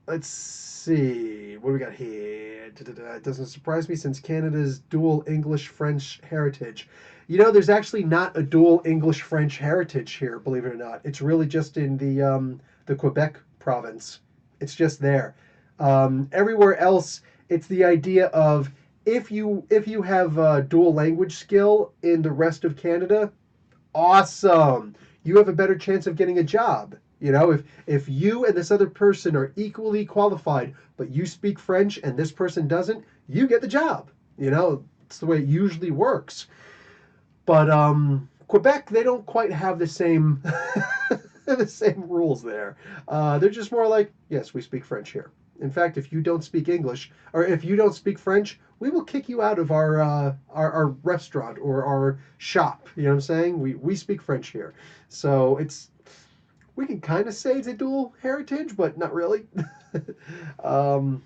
let's see. What do we got here? It doesn't surprise me since Canada's dual English-French heritage. There's actually not a dual English-French heritage here, believe it or not. It's really just in the Quebec province. It's just there. Everywhere else, it's the idea of if you have a dual language skill in the rest of Canada, awesome. You have a better chance of getting a job. If you and this other person are equally qualified, but you speak French and this person doesn't, you get the job. It's the way it usually works. But Quebec, they don't quite have the same the same rules there. They're just more like, yes, we speak French here. In fact, if you don't speak English or if you don't speak French, we will kick you out of our restaurant or our shop. You know what I'm saying? We speak French here, so we can kind of say it's a dual heritage, but not really. um,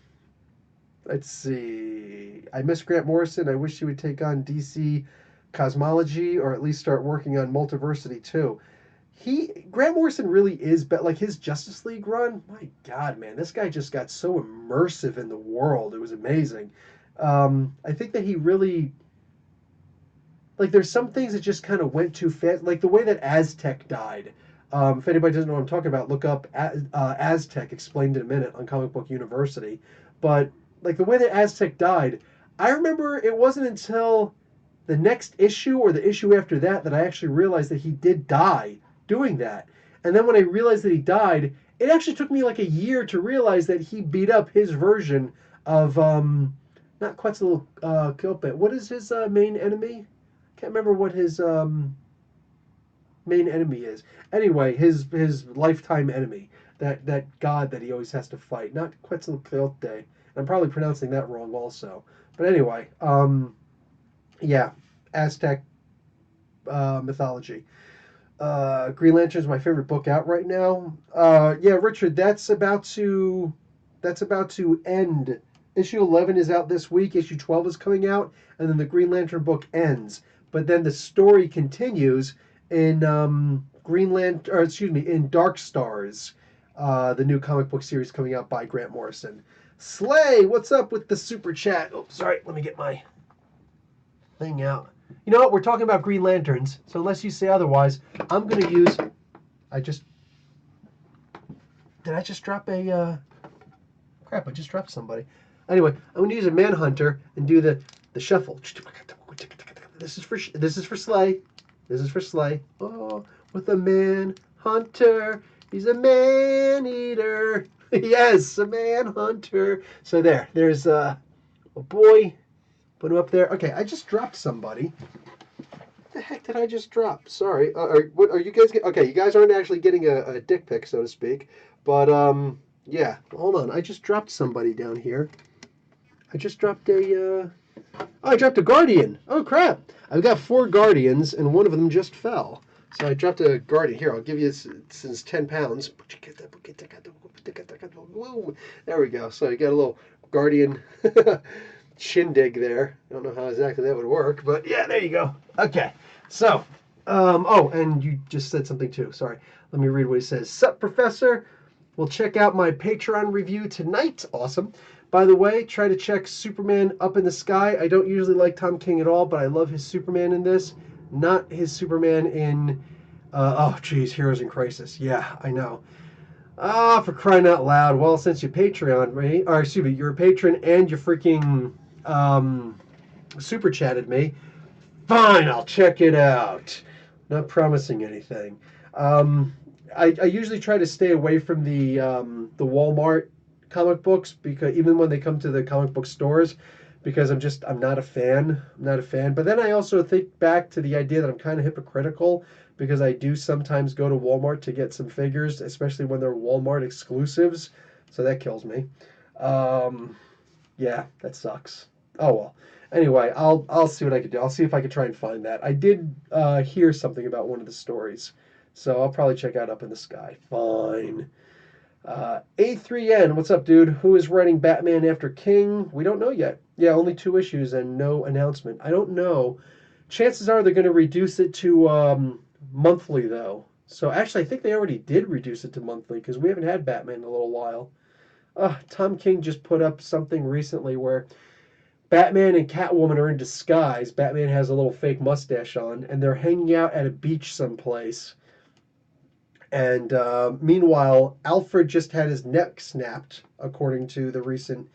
let's see. I miss Grant Morrison. I wish he would take on DC cosmology or at least start working on multiversity too. Grant Morrison really is, but like his Justice League run, my God, man, this guy just got so immersive in the world. It was amazing. I think that he really like there's some things that just kind of went too fast, like the way that Aztec died. If anybody doesn't know what I'm talking about, look up Aztec explained in a minute on Comic Book University. But like the way that Aztec died, I remember it wasn't until the next issue or the issue after that that I actually realized that he did die doing that. And then when I realized that he died, it actually took me like a year to realize that he beat up his version of not Quetzalcoatl. What is his main enemy? Can't remember what his main enemy is. Anyway, his lifetime enemy, that god that he always has to fight, not Quetzalcoatl. I'm probably pronouncing that wrong also. But anyway, yeah, Aztec mythology. Green Lantern is my favorite book out right now. Yeah, Richard, that's about to end. Issue 11 is out this week. Issue 12 is coming out, and then the Green Lantern book ends. But then the story continues in Green Lantern, or excuse me, in Dark Stars, the new comic book series coming out by Grant Morrison. Slay, what's up with the super chat? Oh, sorry, let me get my thing out. You know what? We're talking about Green Lanterns, so unless you say otherwise, I'm going to use. I just. Did I just drop a. Crap, I just dropped somebody. Anyway, I'm going to use a Manhunter and do the shuffle. This is for Slay. This is for Slay. Oh, with a Manhunter. He's a man eater. Yes, a Manhunter. So there's a boy. Put him up there. Okay, I just dropped somebody. The heck did I just drop? Sorry. Are you guys okay? You guys aren't actually getting a dick pic, so to speak. But yeah. Hold on. I just dropped somebody down here. I just dropped a. Oh, I dropped a Guardian. Oh crap! I've got 4 Guardians, and one of them just fell. So I dropped a Guardian. Here, I'll give you since 10 pounds. There we go. So you got a little Guardian shindig there. I don't know how exactly that would work, but yeah, there you go. Okay. So, oh, and you just said something too. Sorry. Let me read what he says. Sup, Professor? We'll check out my Patreon review tonight. Awesome. By the way, try to check Superman Up in the Sky. I don't usually like Tom King at all, but I love his Superman in this. Not his Superman in, oh, geez, Heroes in Crisis. Yeah, I know. Ah, for crying out loud. Well, since you Patreon, right? Or excuse me, you're a patron and you freaking super chatted me. Fine, I'll check it out. Not promising anything. Um, I usually try to stay away from the Walmart comic books because even when they come to the comic book stores, because I'm not a fan. I'm not a fan. But then I also think back to the idea that I'm kind of hypocritical because I do sometimes go to Walmart to get some figures, especially when they're Walmart exclusives. So that kills me. Um, yeah, that sucks. Oh well. Anyway, I'll see what I can do. I'll see if I can try and find that. I did hear something about one of the stories, so I'll probably check out Up in the Sky. Fine. A3N, what's up, dude? Who is writing Batman after King? We don't know yet. Yeah, only 2 issues and no announcement. I don't know. Chances are they're going to reduce it to monthly, though. So actually, I think they already did reduce it to monthly because we haven't had Batman in a little while. Tom King just put up something recently where Batman and Catwoman are in disguise. Batman has a little fake mustache on, and they're hanging out at a beach someplace. And meanwhile, Alfred just had his neck snapped, according to the recent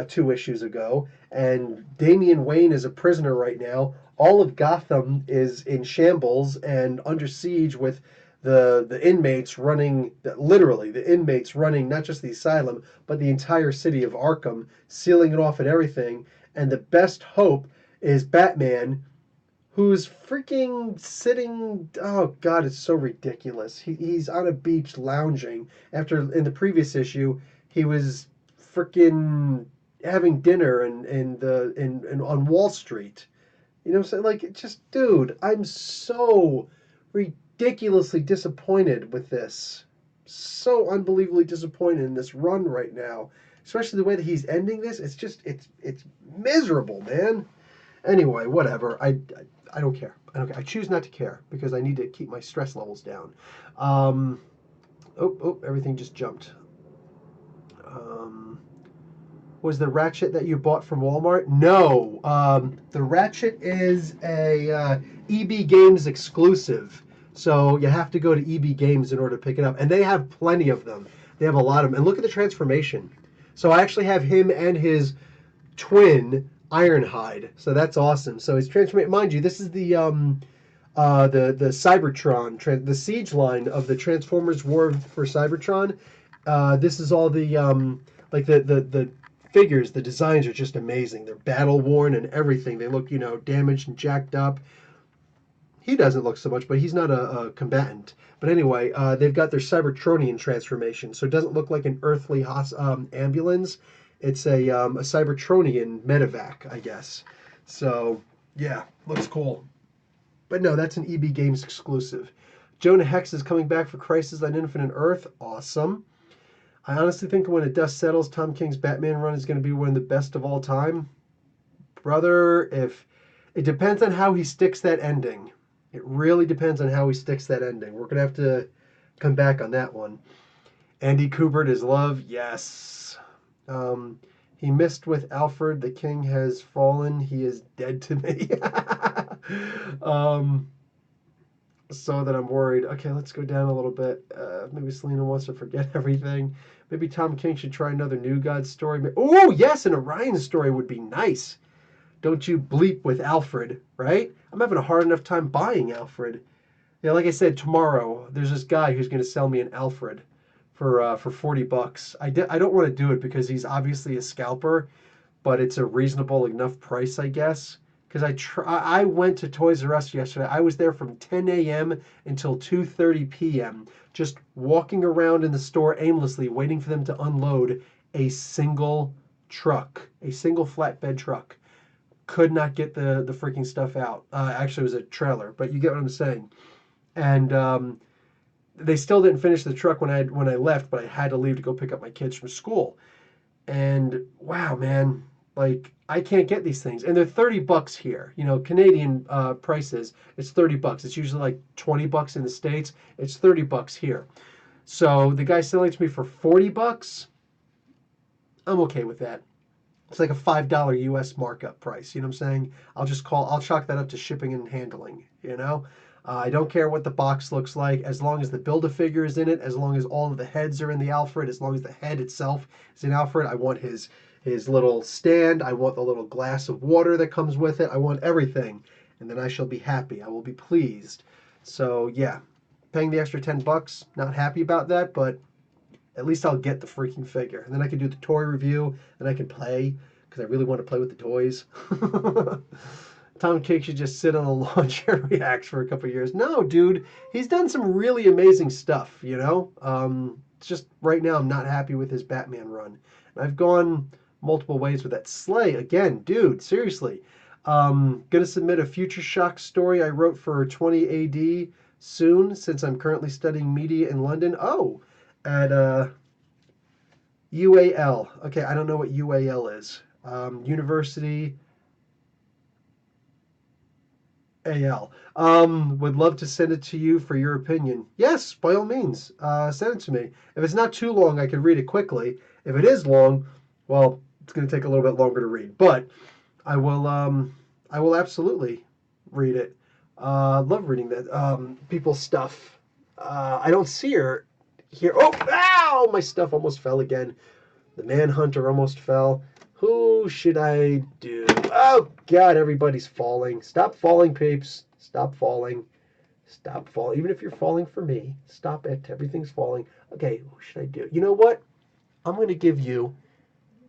2 issues ago. And Damian Wayne is a prisoner right now. All of Gotham is in shambles and under siege with the inmates running, literally, the inmates running not just the asylum, but the entire city of Arkham, sealing it off and everything. And the best hope is Batman, who's freaking sitting. Oh God, it's so ridiculous. He's on a beach lounging after in the previous issue he was freaking having dinner in on Wall Street. You know what I'm saying? Like, just dude, I'm so ridiculously disappointed with this. So unbelievably disappointed in this run right now. Especially the way that he's ending this. It's miserable, man. Anyway, whatever. I don't care. I don't care. I choose not to care because I need to keep my stress levels down. Oh, everything just jumped. Um, Was the Ratchet that you bought from Walmart? No. The Ratchet is a EB Games exclusive. So you have to go to EB Games in order to pick it up. And they have plenty of them. They have a lot of them. And look at the transformation. So I actually have him and his twin Ironhide. So that's awesome. So he's transforming. Mind you, this is the Cybertron, the Siege line of the Transformers War for Cybertron. This is all the like the figures, the designs are just amazing. They're battle worn and everything. They look, damaged and jacked up. He doesn't look so much, but he's not a combatant. But anyway, they've got their Cybertronian transformation, so it doesn't look like an earthly ambulance. It's a Cybertronian medevac, I guess. So yeah, looks cool. But no, that's an EB Games exclusive. Jonah Hex is coming back for Crisis on Infinite Earth. Awesome. I honestly think when the dust settles, Tom King's Batman run is going to be one of the best of all time. Brother, if it depends on how he sticks that ending. It really depends on how he sticks that ending. We're going to have to come back on that one. Andy Kubert is love. Yes. He missed with Alfred. The king has fallen. He is dead to me. So that I'm worried. Okay, let's go down a little bit. Maybe Selena wants to forget everything. Maybe Tom King should try another New Gods story. Oh, yes, an Orion story would be nice. Don't you bleep with Alfred, right? I'm having a hard enough time buying Alfred. Yeah, like I said, tomorrow there's this guy who's going to sell me an Alfred for $40. I don't want to do it because he's obviously a scalper, but it's a reasonable enough price, I guess. Because I went to Toys R Us yesterday. I was there from 10 a.m. until 2:30 p.m. just walking around in the store aimlessly, waiting for them to unload a single truck, a single flatbed truck. Could not get the freaking stuff out. Actually, it was a trailer, but you get what I'm saying. And they still didn't finish the truck when I left, but I had to leave to go pick up my kids from school. And wow, man, like I can't get these things, and they're $30 here. Canadian prices. It's $30. It's usually like $20 in the States. It's $30 here. So the guy selling it to me for $40. I'm okay with that. It's like a $5 US markup price. You know what I'm saying? I'll chalk that up to shipping and handling. I don't care what the box looks like, as long as the Build-A-Figure is in it, as long as all of the heads are in the Alfred, as long as the head itself is in Alfred. I want his little stand. I want the little glass of water that comes with it. I want everything. And then I shall be happy. I will be pleased. So yeah, paying the extra $10, not happy about that, but at least I'll get the freaking figure. And then I can do the toy review, and I can play, because I really want to play with the toys. Tom King should just sit on a lawn chair and react for a couple of years. No, dude, he's done some really amazing stuff. It's just right now I'm not happy with his Batman run. And I've gone multiple ways with that. s.h.i.e.l.d. again, dude, seriously. Gonna submit a Future Shock story I wrote for 20 AD soon, since I'm currently studying media in London. Oh, at UAL. Okay, I don't know what UAL is. University AL. Would love to send it to you for your opinion. Yes, by all means, send it to me. If it's not too long, I can read it quickly. If it is long, well, it's going to take a little bit longer to read. But I will absolutely read it. Love reading that people's stuff. I don't see her here. Oh, ow! My stuff almost fell again. The Manhunter almost fell. Who should I do? Oh, God, everybody's falling. Stop falling, peeps. Stop falling. Stop falling. Even if you're falling for me, stop it. Everything's falling. Okay, who should I do? You know what? I'm going to give you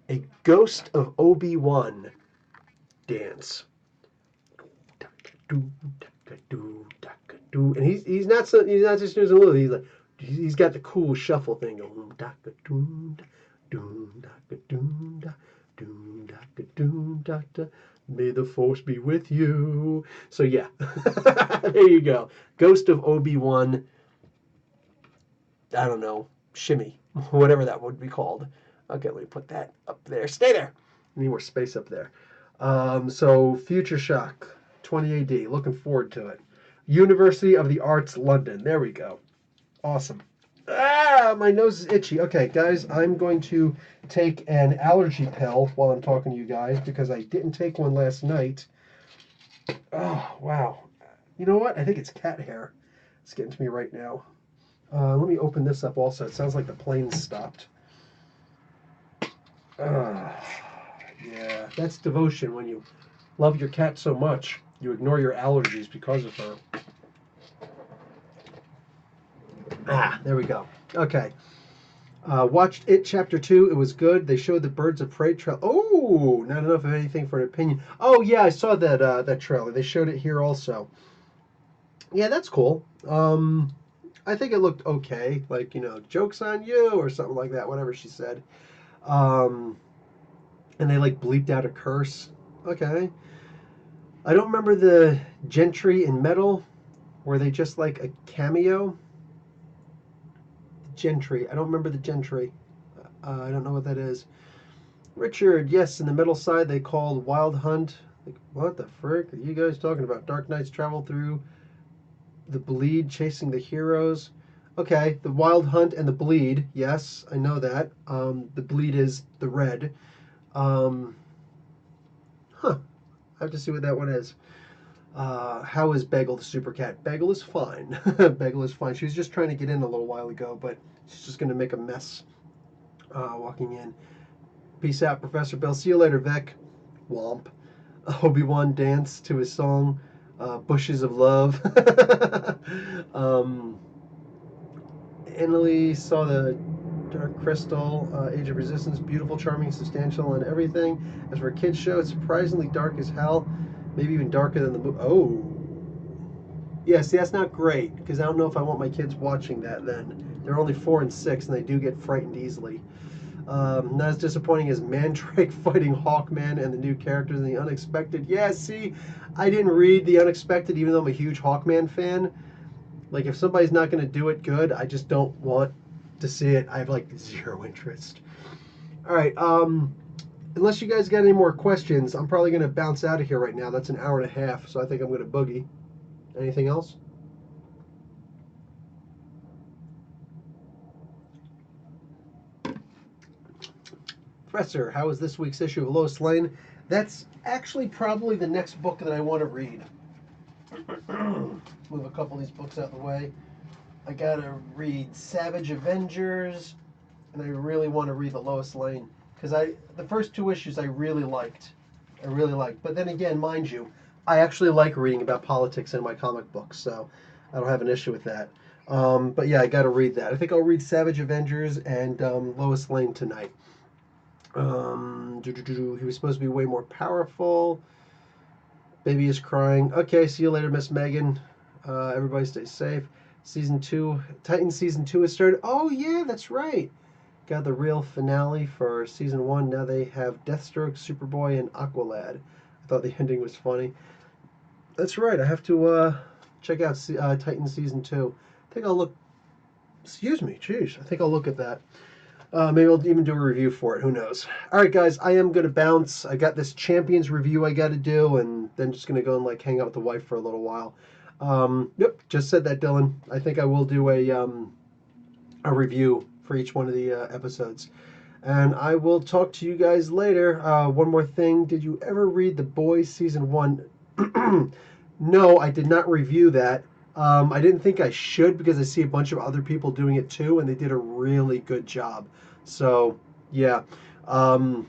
a Ghost of Obi-Wan dance. And he's not just doing a little. He's got the cool shuffle thing going. May the force be with you. So yeah, there you go. Ghost of Obi-Wan. I don't know, shimmy, whatever that would be called. Okay, let me put that up there. Stay there. I need more space up there. So Future Shock, 20 AD. Looking forward to it. University of the Arts, London. There we go. Awesome. Ah, my nose is itchy. Okay, guys, I'm going to take an allergy pill while I'm talking to you guys because I didn't take one last night. Oh, wow. You know what? I think it's cat hair. It's getting to me right now. Let me open this up also. It sounds like the plane stopped. Uh, yeah, that's devotion when you love your cat so much. You ignore your allergies because of her. Ah, there we go. Okay. Watched It Chapter 2. It was good. They showed the Birds of Prey trailer. Oh, not enough of anything for an opinion. Oh, yeah, I saw that trailer. They showed it here also. Yeah, that's cool. I think it looked okay. Like, joke's on you or something like that, whatever she said. Um, and they, like, bleeped out a curse. Okay. I don't remember the Gentry in Metal. Were they just like a cameo? Gentry. I don't remember the Gentry. I don't know what that is. Richard, yes, in the metal side they called Wild Hunt. Like, what the frick are you guys talking about? Dark Knights travel through the bleed, chasing the heroes. Okay, the Wild Hunt and the bleed. Yes, I know that. The bleed is the red. Um, I have to see what that one is. How is Bagel the super cat? Bagel is fine. Bagel is fine. She was just trying to get in a little while ago, but she's just going to make a mess walking in. Peace out, Professor Bill. See you later, Vic. Womp. Obi-Wan danced to his song, Bushes of Love. um, Emily saw the Dark Crystal, Age of Resistance, beautiful, charming, substantial, and everything. As for a kid's show, it's surprisingly dark as hell. Maybe even darker than the movie. Oh. Yeah, see, that's not great, because I don't know if I want my kids watching that then. They're only 4 and 6, and they do get frightened easily. Not as disappointing as Mandrake fighting Hawkman and the new characters in The Unexpected. Yeah, see, I didn't read The Unexpected, even though I'm a huge Hawkman fan. Like, if somebody's not going to do it good, I just don't want to see it. I have, like, zero interest. All right, unless you guys got any more questions, I'm probably going to bounce out of here right now. That's an hour and a half, so I think I'm going to boogie. Anything else? Professor, how is this week's issue of Lois Lane? That's actually probably the next book that I want to read. Move a couple of these books out of the way. I gotta read Savage Avengers, and I really want to read the Lois Lane because the first 2 issues I really liked. I really liked, but then again, mind you, I actually like reading about politics in my comic books, so I don't have an issue with that. But yeah, I got to read that. I think I'll read Savage Avengers and Lois Lane tonight. He was supposed to be way more powerful. Baby is crying. Okay, see you later, Miss Megan. Everybody stay safe. Season 2, Titan Season 2 has started. Oh, yeah, that's right. Got the real finale for Season 1. Now they have Deathstroke, Superboy, and Aqualad. I thought the ending was funny. That's right, I have to check out Titan Season 2. I think I'll look. Excuse me, jeez. I think I'll look at that. Maybe I'll even do a review for it. Who knows? All right, guys. I am gonna bounce. I got this Champions review I got to do, and then just gonna go and like hang out with the wife for a little while. Yep, just said that, Dylan. I think I will do a review for each one of the episodes, and I will talk to you guys later. One more thing. Did you ever read The Boys season 1? No, I did not review that. I didn't think I should because I see a bunch of other people doing it too, and they did a really good job. So, yeah. Um,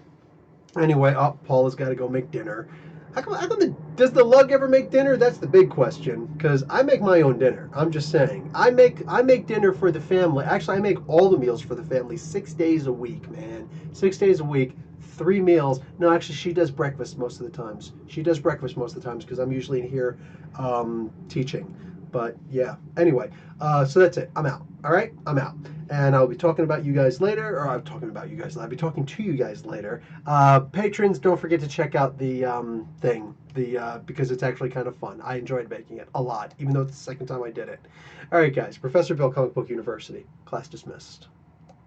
anyway, Paula's got to go make dinner. Does the lug ever make dinner? That's the big question. Because I make my own dinner. I'm just saying. I make dinner for the family. Actually, I make all the meals for the family 6 days a week, man. 6 days a week, 3 meals. No, actually, she does breakfast most of the times. She does breakfast most of the times because I'm usually in here teaching. But yeah. Anyway, so that's it. I'm out. All right, I'm out, and I'll be talking about you guys later. Or I'm talking about you guys. I'll be talking to you guys later. Patrons, don't forget to check out the thing, because it's actually kind of fun. I enjoyed making it a lot, even though it's the second time I did it. All right, guys. Professor Bill, Comic Book University. Class dismissed.